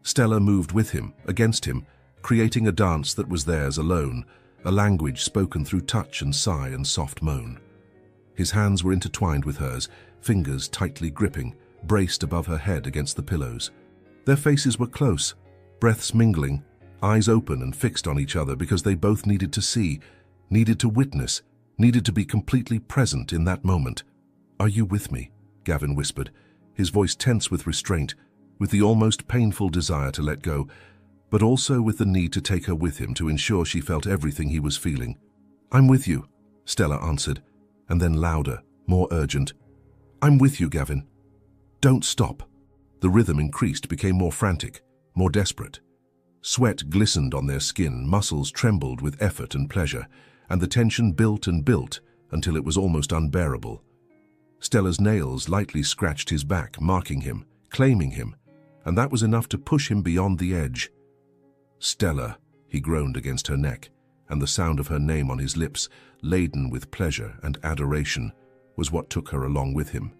[SPEAKER 1] Stella moved with him, against him, creating a dance that was theirs alone, a language spoken through touch and sigh and soft moan. His hands were intertwined with hers, fingers tightly gripping, braced above her head against the pillows. Their faces were close, breaths mingling, eyes open and fixed on each other because they both needed to see, needed to witness, needed to be completely present in that moment. "Are you with me?" Gavin whispered, his voice tense with restraint, with the almost painful desire to let go, but also with the need to take her with him to ensure she felt everything he was feeling. "I'm with you," Stella answered, and then louder, more urgent. "I'm with you, Gavin. Don't stop." The rhythm increased, became more frantic, more desperate. Sweat glistened on their skin, muscles trembled with effort and pleasure, and the tension built and built until it was almost unbearable. Stella's nails lightly scratched his back, marking him, claiming him, and that was enough to push him beyond the edge. "Stella," he groaned against her neck, and the sound of her name on his lips, laden with pleasure and adoration, was what took her along with him.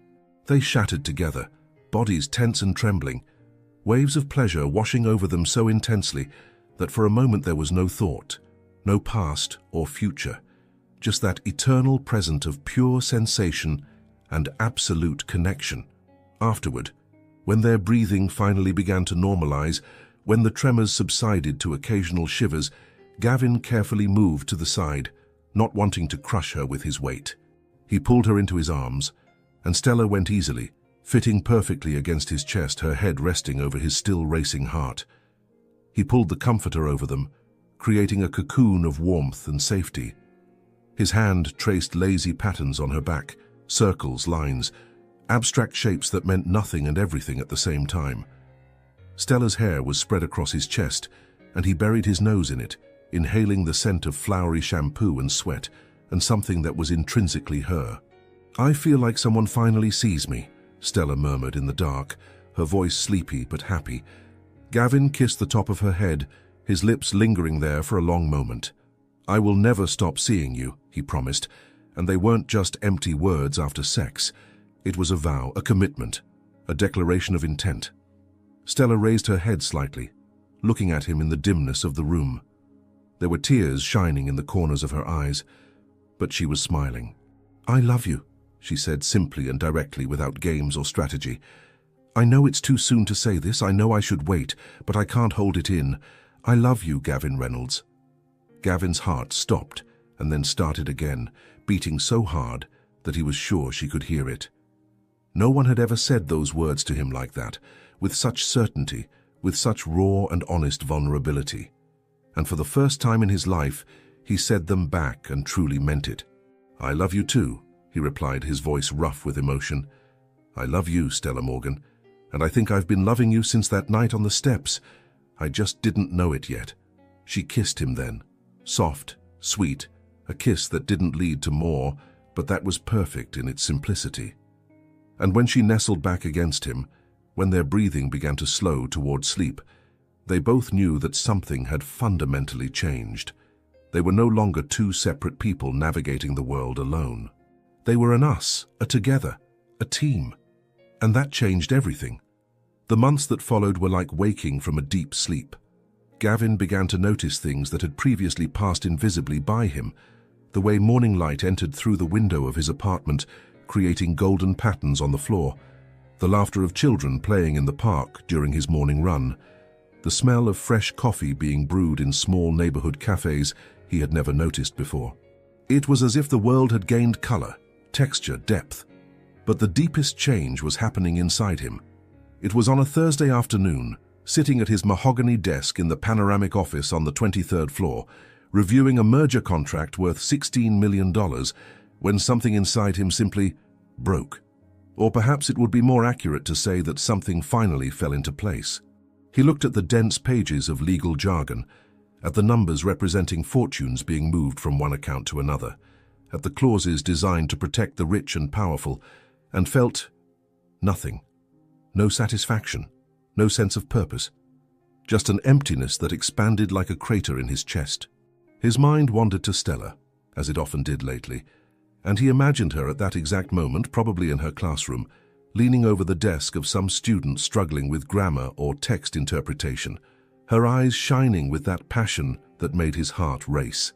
[SPEAKER 1] They shattered together, bodies tense and trembling, waves of pleasure washing over them so intensely that for a moment there was no thought, no past or future, just that eternal present of pure sensation and absolute connection. Afterward, when their breathing finally began to normalize, when the tremors subsided to occasional shivers, Gavin carefully moved to the side, not wanting to crush her with his weight. He pulled her into his arms, and Stella went easily, fitting perfectly against his chest, her head resting over his still racing heart. He pulled the comforter over them, creating a cocoon of warmth and safety. His hand traced lazy patterns on her back, circles, lines, abstract shapes that meant nothing and everything at the same time. Stella's hair was spread across his chest, and he buried his nose in it, inhaling the scent of flowery shampoo and sweat, and something that was intrinsically her. "I feel like someone finally sees me," Stella murmured in the dark, her voice sleepy but happy. Gavin kissed the top of her head, his lips lingering there for a long moment. "I will never stop seeing you," he promised, and they weren't just empty words after sex. It was a vow, a commitment, a declaration of intent. Stella raised her head slightly, looking at him in the dimness of the room. There were tears shining in the corners of her eyes, but she was smiling. "I love you," she said simply and directly, without games or strategy. "I know it's too soon to say this, I know I should wait, but I can't hold it in. I love you, Gavin Reynolds." Gavin's heart stopped and then started again, beating so hard that he was sure she could hear it. No one had ever said those words to him like that, with such certainty, with such raw and honest vulnerability. And for the first time in his life, he said them back and truly meant it. "I love you too," he replied, his voice rough with emotion. "I love you, Stella Morgan, and I think I've been loving you since that night on the steps. I just didn't know it yet." She kissed him then, soft, sweet, a kiss that didn't lead to more, but that was perfect in its simplicity. And when she nestled back against him, when their breathing began to slow toward sleep, they both knew that something had fundamentally changed. They were no longer two separate people navigating the world alone. They were an us, a together, a team. And that changed everything. The months that followed were like waking from a deep sleep. Gavin began to notice things that had previously passed invisibly by him, the way morning light entered through the window of his apartment, creating golden patterns on the floor, the laughter of children playing in the park during his morning run, the smell of fresh coffee being brewed in small neighborhood cafes he had never noticed before. It was as if the world had gained color, texture, depth. But the deepest change was happening inside him. It was on a Thursday afternoon, sitting at his mahogany desk in the panoramic office on the 23rd floor, reviewing a merger contract worth $16 million, when something inside him simply broke. Or perhaps it would be more accurate to say that something finally fell into place. He looked at the dense pages of legal jargon, at the numbers representing fortunes being moved from one account to another, at the clauses designed to protect the rich and powerful, and felt nothing. No satisfaction, no sense of purpose, just an emptiness that expanded like a crater in his chest. His mind wandered to Stella, as it often did lately, and he imagined her at that exact moment, probably in her classroom, leaning over the desk of some student struggling with grammar or text interpretation, her eyes shining with that passion that made his heart race.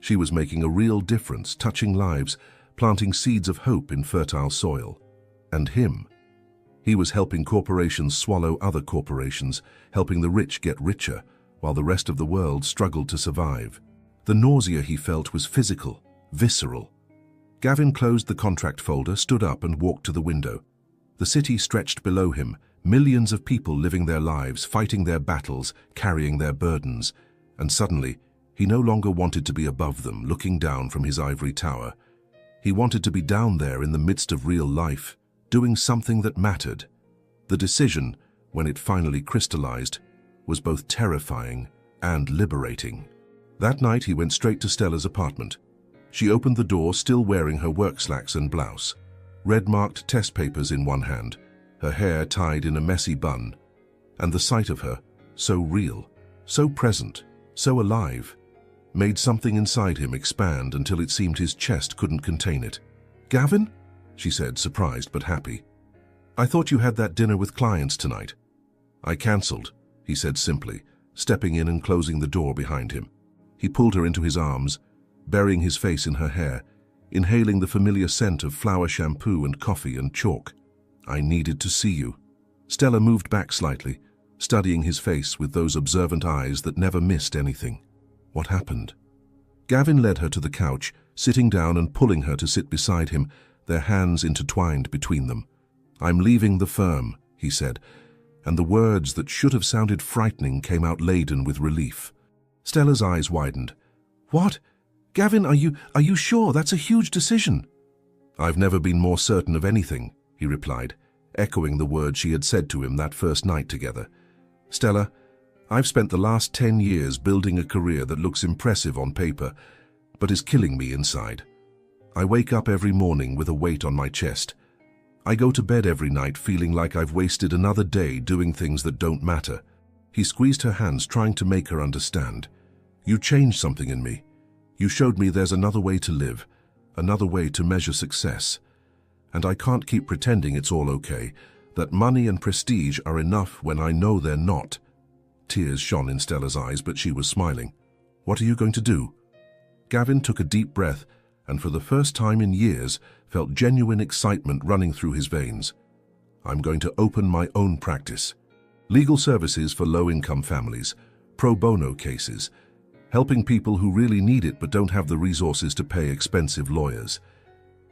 [SPEAKER 1] She was making a real difference, touching lives, planting seeds of hope in fertile soil. And him. He was helping corporations swallow other corporations, helping the rich get richer, while the rest of the world struggled to survive. The nausea he felt was physical, visceral. Gavin closed the contract folder, stood up and walked to the window. The city stretched below him, millions of people living their lives, fighting their battles, carrying their burdens. And suddenly, he no longer wanted to be above them, looking down from his ivory tower. He wanted to be down there in the midst of real life, doing something that mattered. The decision, when it finally crystallized, was both terrifying and liberating. That night he went straight to Stella's apartment. She opened the door still wearing her work slacks and blouse, red-marked test papers in one hand, her hair tied in a messy bun, and the sight of her, so real, so present, so alive, made something inside him expand until it seemed his chest couldn't contain it. "Gavin?" she said, surprised but happy. "I thought you had that dinner with clients tonight." "I cancelled," he said simply, stepping in and closing the door behind him. He pulled her into his arms, burying his face in her hair, inhaling the familiar scent of flower shampoo and coffee and chalk. "I needed to see you." Stella moved back slightly, studying his face with those observant eyes that never missed anything. What happened? Gavin led her to the couch, sitting down and pulling her to sit beside him, their hands intertwined between them. "I'm leaving the firm," he said, and the words that should have sounded frightening came out laden with relief. Stella's eyes widened. "What? Gavin, are you sure? That's a huge decision." "I've never been more certain of anything," he replied, echoing the words she had said to him that first night together. "Stella, I've spent the last 10 years building a career that looks impressive on paper, but is killing me inside. I wake up every morning with a weight on my chest. I go to bed every night feeling like I've wasted another day doing things that don't matter." He squeezed her hands, trying to make her understand. "You changed something in me. You showed me there's another way to live, another way to measure success. And I can't keep pretending it's all okay, that money and prestige are enough when I know they're not." Tears shone in Stella's eyes, but she was smiling. "What are you going to do?" Gavin took a deep breath, and for the first time in years felt genuine excitement running through his veins. "I'm going to open my own practice. Legal services for low-income families, pro bono cases, helping people who really need it but don't have the resources to pay expensive lawyers.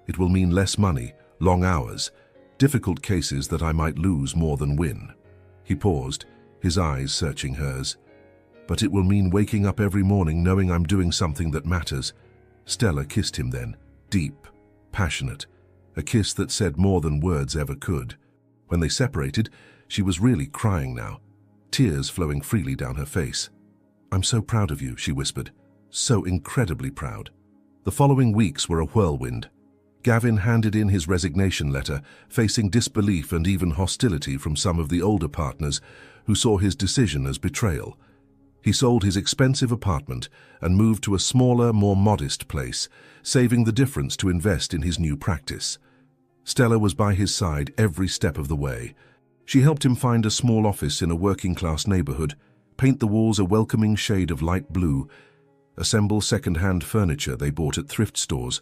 [SPEAKER 1] It will mean less money, long hours, difficult cases that I might lose more than win." He paused, his eyes searching hers. "But it will mean waking up every morning knowing I'm doing something that matters." Stella kissed him then, deep, passionate, a kiss that said more than words ever could. When they separated, she was really crying now, tears flowing freely down her face. "I'm so proud of you," she whispered, "so incredibly proud." The following weeks were a whirlwind. Gavin handed in his resignation letter, facing disbelief and even hostility from some of the older partners who saw his decision as betrayal. He sold his expensive apartment and moved to a smaller, more modest place, saving the difference to invest in his new practice. Stella was by his side every step of the way. She helped him find a small office in a working-class neighborhood, paint the walls a welcoming shade of light blue, assemble second-hand furniture they bought at thrift stores.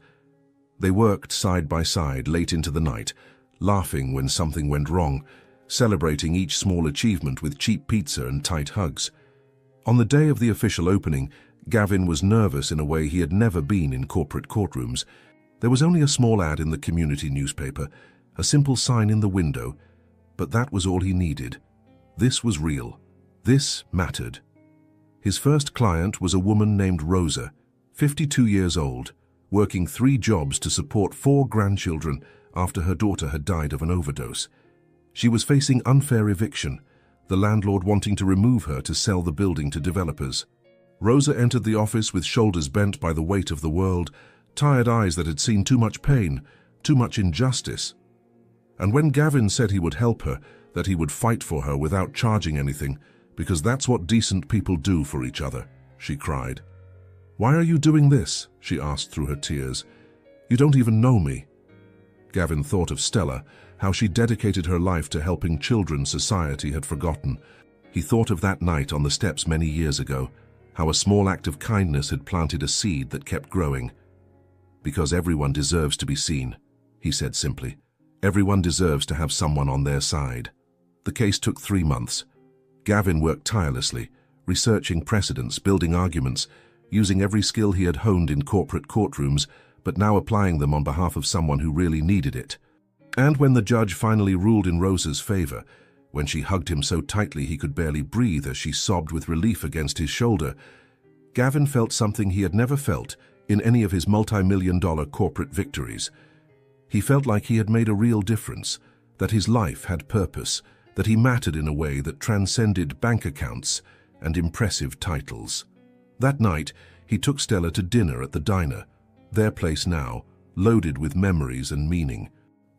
[SPEAKER 1] They worked side by side late into the night, laughing when something went wrong, celebrating each small achievement with cheap pizza and tight hugs. On the day of the official opening, Gavin was nervous in a way he had never been in corporate courtrooms. There was only a small ad in the community newspaper, a simple sign in the window, but that was all he needed. This was real. This mattered. His first client was a woman named Rosa, 52 years old, working 3 jobs to support 4 grandchildren after her daughter had died of an overdose. She was facing unfair eviction, the landlord wanting to remove her to sell the building to developers. Rosa entered the office with shoulders bent by the weight of the world, tired eyes that had seen too much pain, too much injustice. And when Gavin said he would help her, that he would fight for her without charging anything, because that's what decent people do for each other, she cried. "Why are you doing this?" she asked through her tears. "You don't even know me." Gavin thought of Stella, how she dedicated her life to helping children society had forgotten. He thought of that night on the steps many years ago, how a small act of kindness had planted a seed that kept growing. "Because everyone deserves to be seen," he said simply. "Everyone deserves to have someone on their side." The case took 3 months. Gavin worked tirelessly, researching precedents, building arguments, using every skill he had honed in corporate courtrooms, but now applying them on behalf of someone who really needed it. And when the judge finally ruled in Rosa's favor, when she hugged him so tightly he could barely breathe as she sobbed with relief against his shoulder, Gavin felt something he had never felt in any of his multi-million-dollar corporate victories. He felt like he had made a real difference, that his life had purpose, that he mattered in a way that transcended bank accounts and impressive titles. That night, he took Stella to dinner at the diner, their place now, loaded with memories and meaning.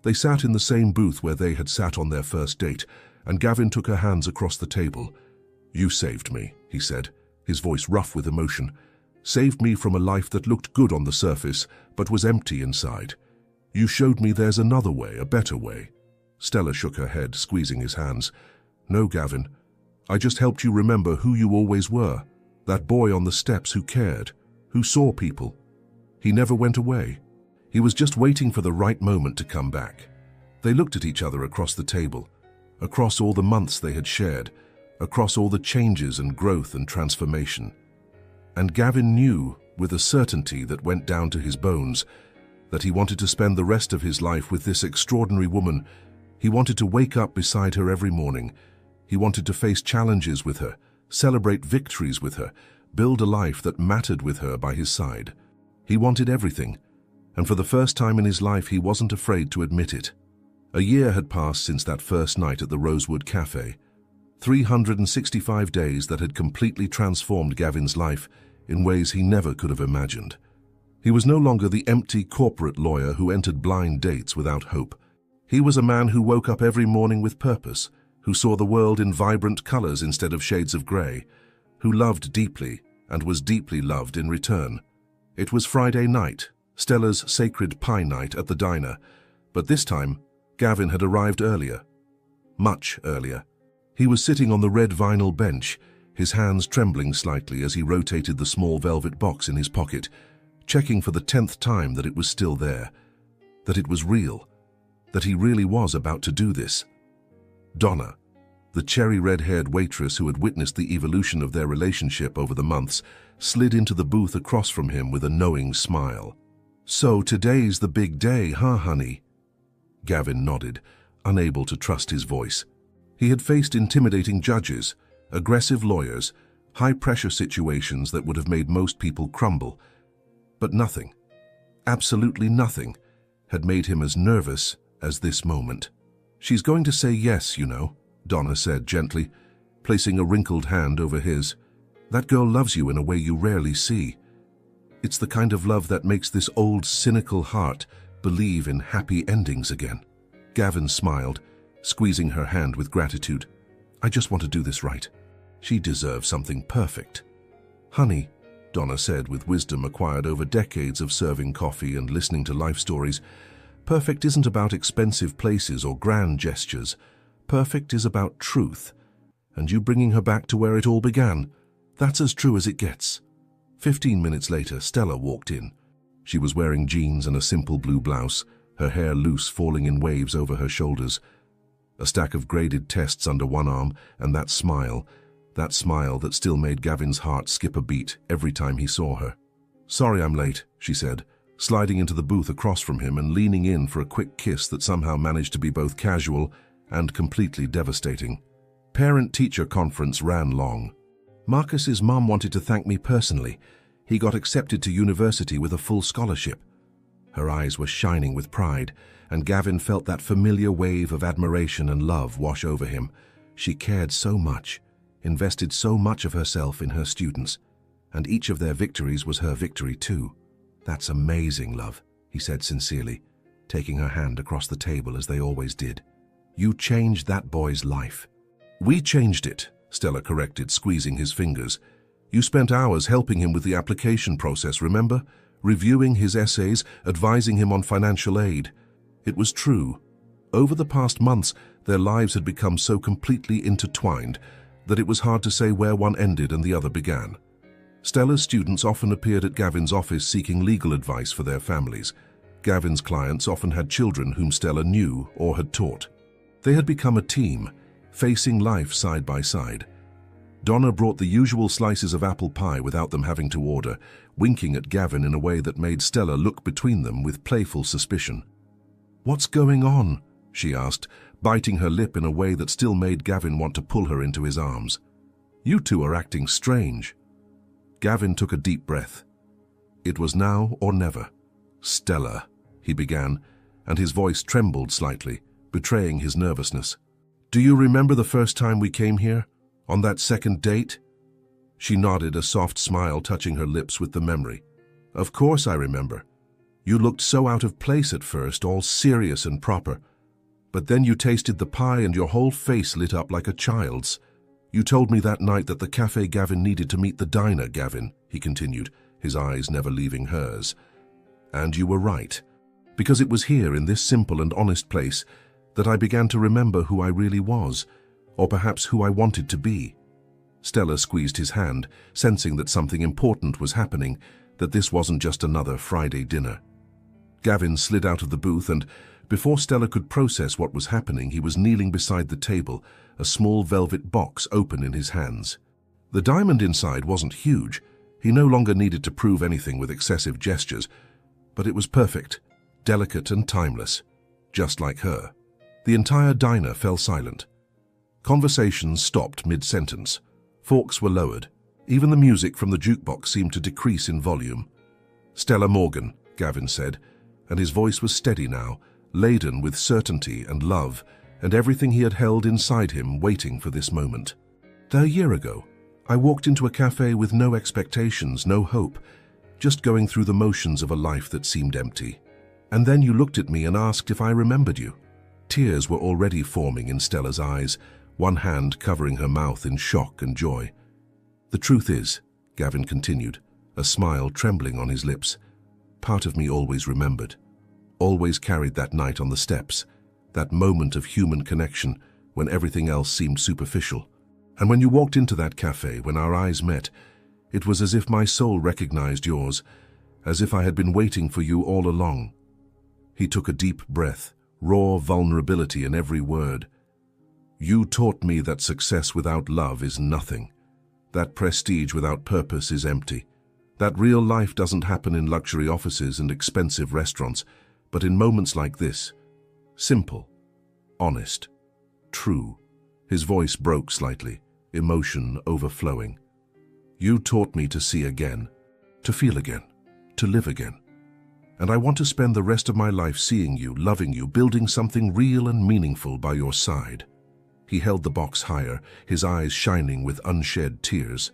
[SPEAKER 1] They sat in the same booth where they had sat on their first date, and Gavin took her hands across the table. "You saved me," he said, his voice rough with emotion. "Saved me from a life that looked good on the surface, but was empty inside. You showed me there's another way, a better way." Stella shook her head, squeezing his hands. "No, Gavin. I just helped you remember who you always were. That boy on the steps who cared, who saw people. He never went away. He was just waiting for the right moment to come back." They looked at each other across the table, across all the months they had shared, across all the changes and growth and transformation. And Gavin knew, with a certainty that went down to his bones, that he wanted to spend the rest of his life with this extraordinary woman. He wanted to wake up beside her every morning. He wanted to face challenges with her, celebrate victories with her, build a life that mattered with her by his side. He wanted everything, and for the first time in his life he wasn't afraid to admit it. A year had passed since that first night at the Rosewood Cafe. 365 days that had completely transformed Gavin's life in ways he never could have imagined. He was no longer the empty corporate lawyer who entered blind dates without hope. He was a man who woke up every morning with purpose, who saw the world in vibrant colors instead of shades of gray, who loved deeply and was deeply loved in return. It was Friday night, Stella's sacred pie night at the diner, but this time Gavin had arrived earlier, much earlier. He was sitting on the red vinyl bench, his hands trembling slightly as he rotated the small velvet box in his pocket, checking for the 10th time that it was still there, that it was real, that he really was about to do this. Donna, the cherry red-haired waitress who had witnessed the evolution of their relationship over the months, slid into the booth across from him with a knowing smile. "So today's the big day, huh, honey?" Gavin nodded, unable to trust his voice. He had faced intimidating judges, aggressive lawyers, high-pressure situations that would have made most people crumble. But nothing, absolutely nothing, had made him as nervous as this moment. "She's going to say yes, you know," Donna said gently, placing a wrinkled hand over his. "That girl loves you in a way you rarely see. It's the kind of love that makes this old, cynical heart believe in happy endings again." Gavin smiled, squeezing her hand with gratitude. "I just want to do this right. She deserves something perfect." "Honey," Donna said with wisdom acquired over decades of serving coffee and listening to life stories, "perfect isn't about expensive places or grand gestures. Perfect is about truth. And you bringing her back to where it all began, that's as true as it gets." 15 minutes later, Stella walked in. She was wearing jeans and a simple blue blouse, her hair loose falling in waves over her shoulders. A stack of graded tests under one arm, and that smile that still made Gavin's heart skip a beat every time he saw her. "Sorry I'm late," she said, sliding into the booth across from him and leaning in for a quick kiss that somehow managed to be both casual and completely devastating. Parent-teacher conference ran long. "Marcus's mom wanted to thank me personally. He got accepted to university with a full scholarship." Her eyes were shining with pride, and Gavin felt that familiar wave of admiration and love wash over him. She cared so much, invested so much of herself in her students, and each of their victories was her victory too. "That's amazing, love," he said sincerely, taking her hand across the table as they always did. "You changed that boy's life." "We changed it," Stella corrected, squeezing his fingers. "You spent hours helping him with the application process, remember? Reviewing his essays, advising him on financial aid." It was true. Over the past months, their lives had become so completely intertwined that it was hard to say where one ended and the other began. Stella's students often appeared at Gavin's office seeking legal advice for their families. Gavin's clients often had children whom Stella knew or had taught. They had become a team, facing life side by side. Donna brought the usual slices of apple pie without them having to order, winking at Gavin in a way that made Stella look between them with playful suspicion. "What's going on?" she asked, biting her lip in a way that still made Gavin want to pull her into his arms. "You two are acting strange." Gavin took a deep breath. It was now or never. "Stella," he began, and his voice trembled slightly, betraying his nervousness. Do you remember the first time we came here? On that second date? She nodded, a soft smile touching her lips with the memory. Of course I remember. You looked so out of place at first, all serious and proper. But then you tasted the pie and your whole face lit up like a child's. You told me that night that the cafe Gavin needed to meet the diner Gavin, he continued, his eyes never leaving hers. And you were right, because it was here in this simple and honest place that I began to remember who I really was, or perhaps who I wanted to be. Stella squeezed his hand, sensing that something important was happening, that this wasn't just another Friday dinner. Gavin slid out of the booth and, before Stella could process what was happening, he was kneeling beside the table, a small velvet box open in his hands. The diamond inside wasn't huge. He no longer needed to prove anything with excessive gestures, but it was perfect, delicate and timeless, just like her. The entire diner fell silent. Conversations stopped mid-sentence. Forks were lowered. Even the music from the jukebox seemed to decrease in volume. Stella Morgan, Gavin said, and his voice was steady now, laden with certainty and love, and everything he had held inside him waiting for this moment. A year ago, I walked into a cafe with no expectations, no hope, just going through the motions of a life that seemed empty. And then you looked at me and asked if I remembered you. Tears were already forming in Stella's eyes, one hand covering her mouth in shock and joy. The truth is, Gavin continued, a smile trembling on his lips, part of me always remembered, always carried that night on the steps, that moment of human connection when everything else seemed superficial. And when you walked into that cafe, when our eyes met, it was as if my soul recognized yours, as if I had been waiting for you all along. He took a deep breath, raw vulnerability in every word. You taught me that success without love is nothing, that prestige without purpose is empty, that real life doesn't happen in luxury offices and expensive restaurants, but in moments like this, simple, honest, true. His voice broke slightly, emotion overflowing. You taught me to see again, to feel again, to live again. And I want to spend the rest of my life seeing you, loving you, building something real and meaningful by your side. He held the box higher, his eyes shining with unshed tears.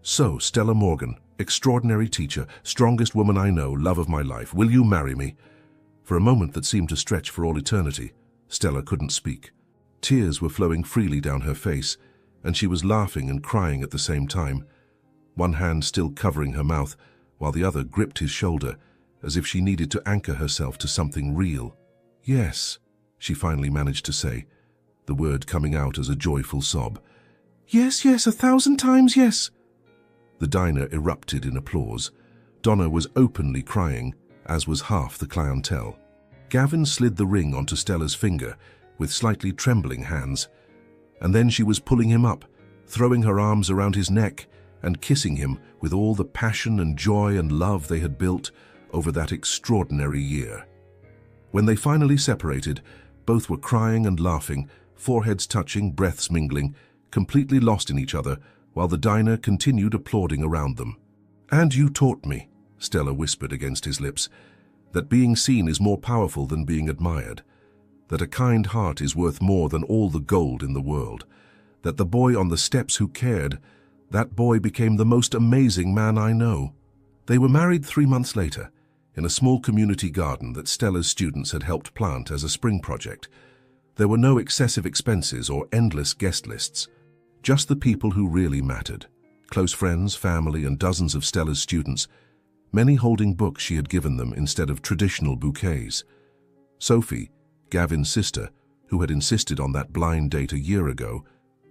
[SPEAKER 1] So, Stella Morgan, extraordinary teacher, strongest woman I know, love of my life, will you marry me? For a moment that seemed to stretch for all eternity, Stella couldn't speak. Tears were flowing freely down her face, and she was laughing and crying at the same time, one hand still covering her mouth, while the other gripped his shoulder, as if she needed to anchor herself to something real. Yes, she finally managed to say, the word coming out as a joyful sob. Yes, yes, 1,000 times yes. The diner erupted in applause. Donna was openly crying, as was half the clientele. Gavin slid the ring onto Stella's finger with slightly trembling hands, and then she was pulling him up, throwing her arms around his neck and kissing him with all the passion and joy and love they had built over that extraordinary year. When they finally separated, both were crying and laughing, foreheads touching, breaths mingling, completely lost in each other, while the diner continued applauding around them. And you taught me, Stella whispered against his lips, that being seen is more powerful than being admired, that a kind heart is worth more than all the gold in the world, that the boy on the steps who cared, that boy became the most amazing man I know. They were married 3 months later, in a small community garden that Stella's students had helped plant as a spring project. There were no excessive expenses or endless guest lists, just the people who really mattered, close friends, family, and dozens of Stella's students, many holding books she had given them instead of traditional bouquets. Sophie, Gavin's sister, who had insisted on that blind date a year ago,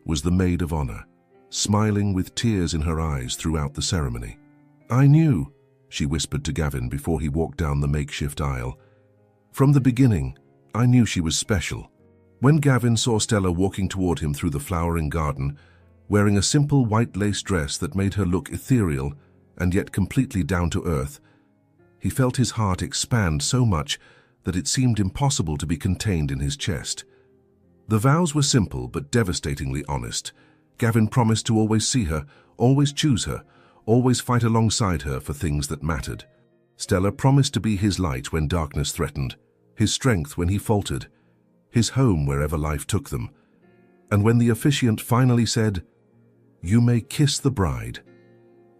[SPEAKER 1] was the maid of honor, smiling with tears in her eyes throughout the ceremony. I knew, she whispered to Gavin before he walked down the makeshift aisle. From the beginning, I knew she was special. When Gavin saw Stella walking toward him through the flowering garden, wearing a simple white lace dress that made her look ethereal and yet completely down to earth, he felt his heart expand so much that it seemed impossible to be contained in his chest. The vows were simple but devastatingly honest. Gavin promised to always see her, always choose her, always fight alongside her for things that mattered. Stella promised to be his light when darkness threatened, his strength when he faltered, his home wherever life took them, And when the officiant finally said, "You may kiss the bride,"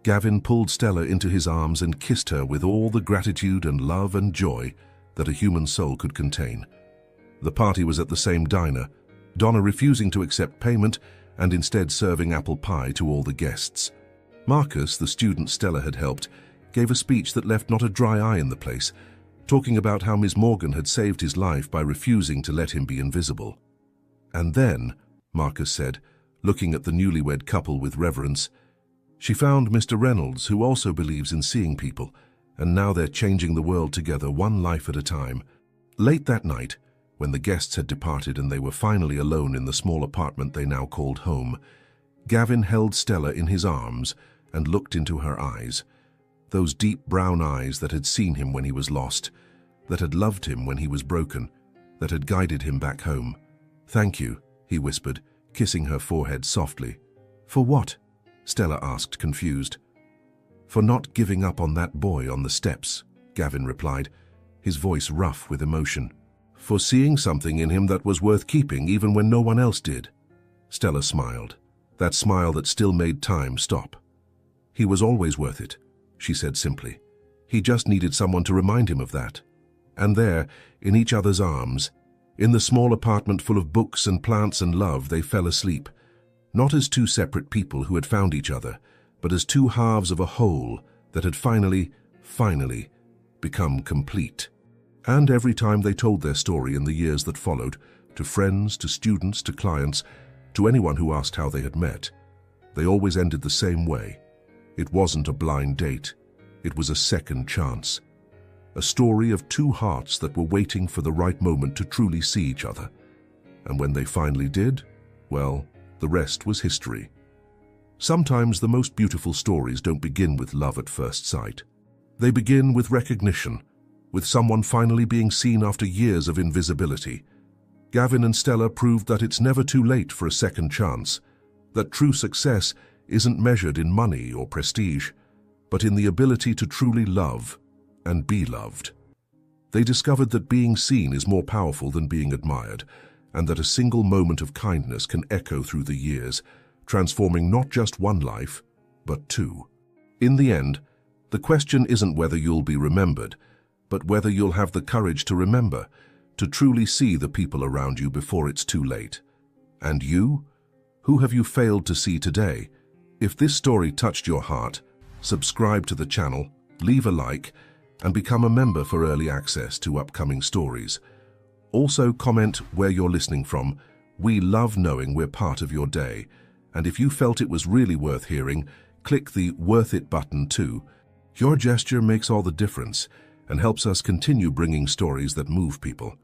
[SPEAKER 1] Gavin pulled Stella into his arms and kissed her with all the gratitude and love and joy that a human soul could contain. The party was at the same diner, Donna refusing to accept payment and instead serving apple pie to all the guests. Marcus, the student Stella had helped, gave a speech that left not a dry eye in the place, talking about how Miss Morgan had saved his life by refusing to let him be invisible. "And then," Marcus said, looking at the newlywed couple with reverence, "she found Mr. Reynolds, who also believes in seeing people, and now they're changing the world together, one life at a time." Late that night, when the guests had departed and they were finally alone in the small apartment they now called home, Gavin held Stella in his arms and looked into her eyes, those deep brown eyes that had seen him when he was lost, that had loved him when he was broken, that had guided him back home. "Thank you," he whispered, kissing her forehead softly. "For what?" Stella asked, confused. "For not giving up on that boy on the steps," Gavin replied, his voice rough with emotion. "For seeing something in him that was worth keeping even when no one else did." Stella smiled, that smile that still made time stop. "He was always worth it," she said simply. "He just needed someone to remind him of that." And there, in each other's arms, in the small apartment full of books and plants and love, they fell asleep, not as two separate people who had found each other, but as two halves of a whole that had finally become complete. And every time they told their story in the years that followed, to friends, to students, to clients, to anyone who asked how they had met, they always ended the same way. It wasn't a blind date. It was a second chance. A story of two hearts that were waiting for the right moment to truly see each other. And when they finally did, well, the rest was history. Sometimes the most beautiful stories don't begin with love at first sight. They begin with recognition, with someone finally being seen after years of invisibility. Gavin and Stella proved that it's never too late for a second chance, that true success isn't measured in money or prestige, but in the ability to truly love and be loved. They discovered that being seen is more powerful than being admired, and that a single moment of kindness can echo through the years, transforming not just one life, but two. In the end, the question isn't whether you'll be remembered, but whether you'll have the courage to remember, to truly see the people around you before it's too late. And you? Who have you failed to see today? If this story touched your heart, subscribe to the channel, leave a like, and become a member for early access to upcoming stories. Also comment where you're listening from. We love knowing we're part of your day. And if you felt it was really worth hearing, click the Worth It button too. Your gesture makes all the difference and helps us continue bringing stories that move people.